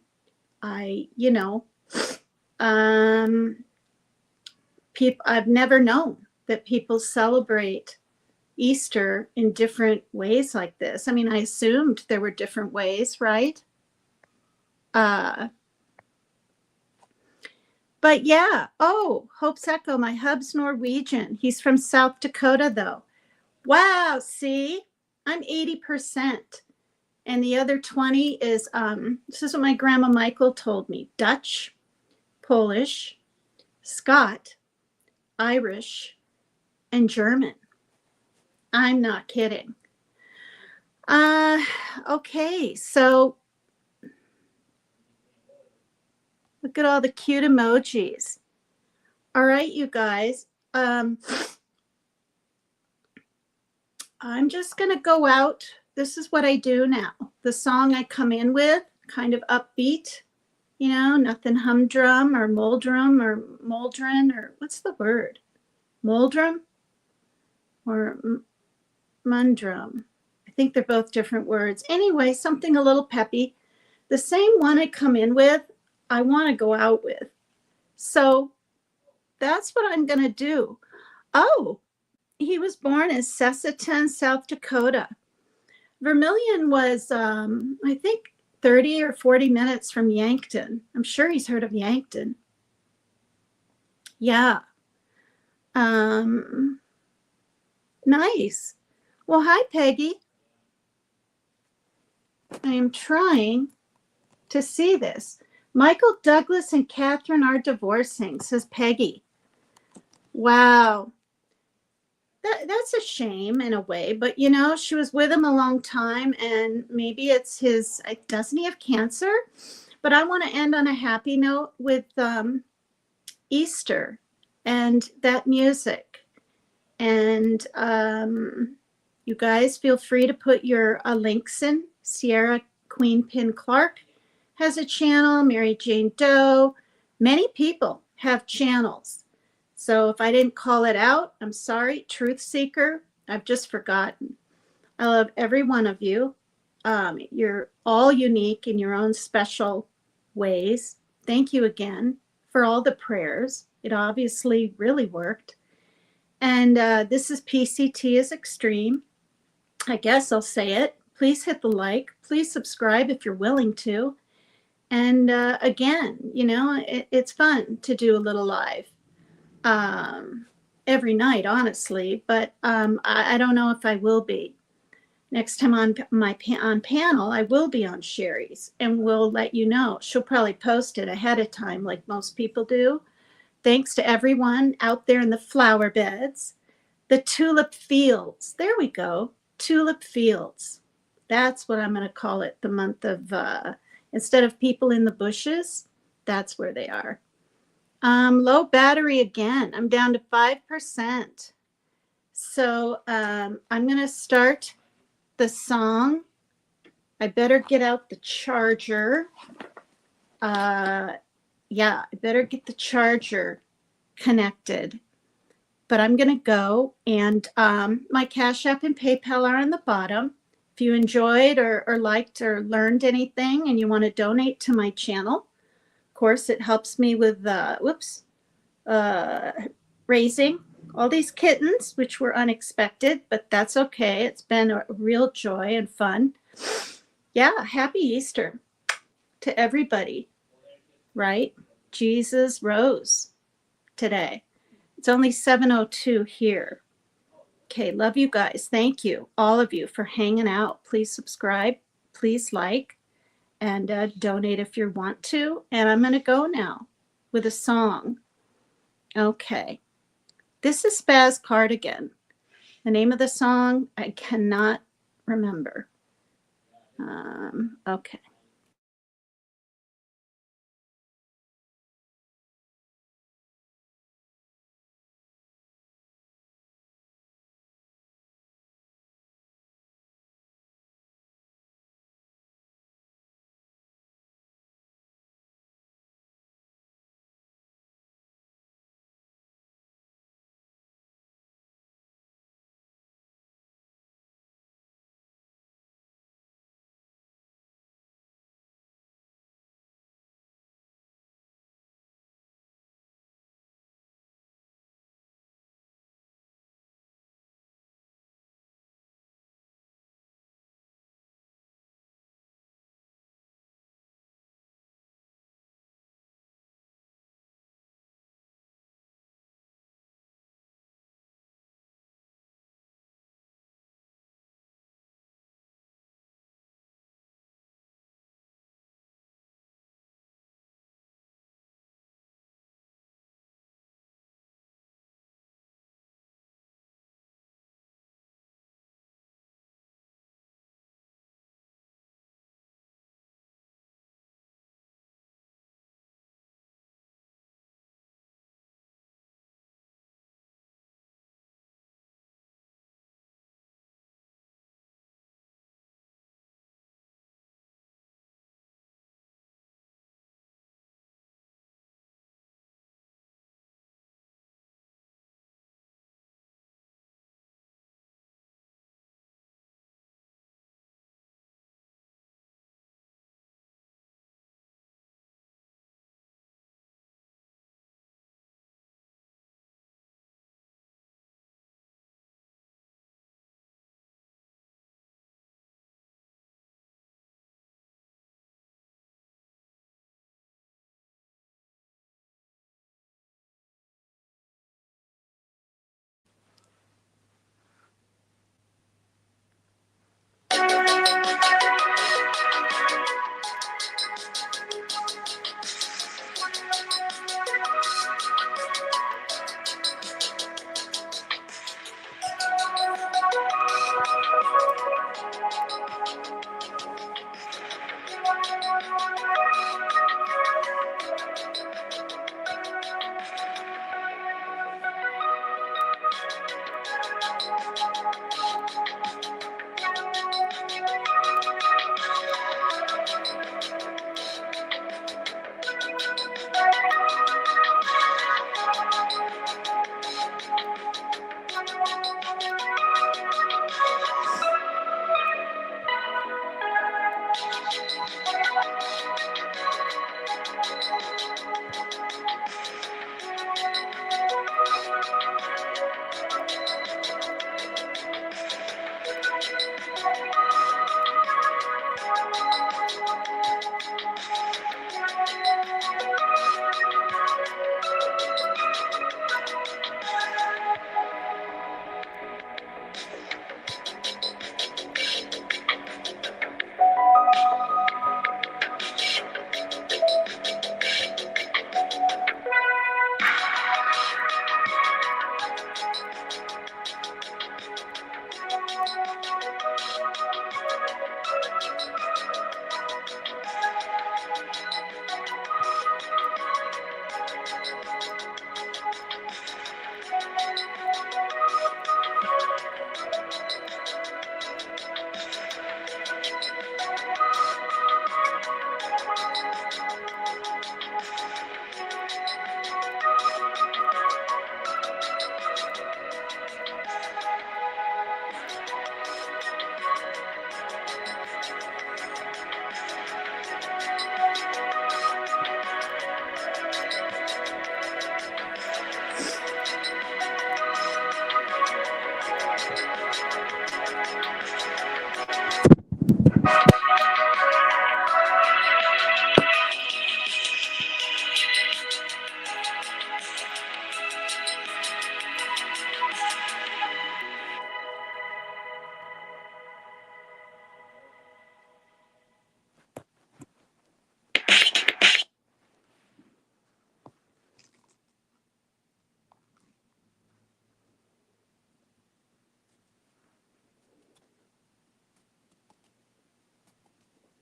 never known that people celebrate Easter in different ways like this. I mean, I assumed there were different ways, right? But yeah. Oh, Hope's Echo, my hub's Norwegian. He's from South Dakota, though. Wow, see? I'm 80%. And the other 20 is, this is what my grandma Michael told me. Dutch, Polish, Scott, Irish, and German. I'm not kidding. Okay, so look at all the cute emojis. All right, you guys. I'm just going to go out. This is what I do now. The song I come in with, kind of upbeat, you know, nothing humdrum or moldrum or moldrin or what's the word? Moldrum or mundrum. I think they're both different words. Anyway, something a little peppy. The same one I come in with, I want to go out with. So that's what I'm going to do. Oh, he was born in Sessaton, South Dakota. Vermilion was, I think, 30 or 40 minutes from Yankton. I'm sure he's heard of Yankton. Yeah. Nice. Well, hi, Peggy. I am trying to see this. Michael Douglas and Catherine are divorcing, says Peggy. Wow. That's a shame in a way, but you know, she was with him a long time, and maybe it's his, doesn't he have cancer? But I want to end on a happy note with Easter and that music. And you guys feel free to put your links in. Sierra Queen Pin Clark has a channel, Mary Jane Doe. Many people have channels. So if I didn't call it out, I'm sorry. Truth Seeker, I've just forgotten. I love every one of you. You're all unique in your own special ways. Thank you again for all the prayers. It obviously really worked. And this is PCT is Extreme. I guess I'll say it. Please hit the like. Please subscribe if you're willing to. And again, you know, it's fun to do a little live every night, honestly. But I don't know if I will be. Next time on my on panel, I will be on Sherry's, and we'll let you know. She'll probably post it ahead of time like most people do. Thanks to everyone out there in the flower beds. The tulip fields. There we go. Tulip fields. That's what I'm going to call it. The month of, instead of people in the bushes, that's where they are. Low battery again. I'm down to 5%. So I'm going to start the song. I better get out the charger. Yeah, I better get the charger connected. But I'm going to go, and my Cash App and PayPal are on the bottom. If you enjoyed or liked or learned anything and you want to donate to my channel, of course, it helps me with, raising all these kittens, which were unexpected, but that's okay. It's been a real joy and fun. Yeah, happy Easter to everybody, right? Jesus rose today. It's only 7:02 here. Okay, love you guys. Thank you, all of you, for hanging out. Please subscribe, please like, and donate if you want to. And I'm going to go now with a song. Okay. This is Spaz Cardigan. The name of the song, I cannot remember. Okay.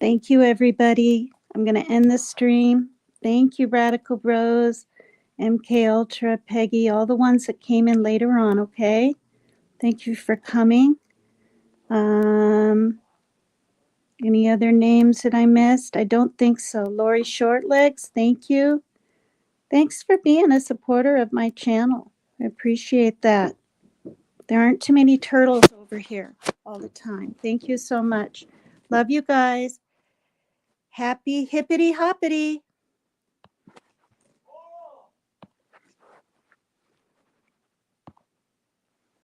Thank you, everybody. I'm going to end the stream. Thank you, Radical Bros, MK Ultra, Peggy, all the ones that came in later on, okay? Thank you for coming. Any other names that I missed? I don't think so. Lori Shortlegs, thank you. Thanks for being a supporter of my channel. I appreciate that. There aren't too many turtles over here all the time. Thank you so much. Love you guys. Happy hippity hoppity.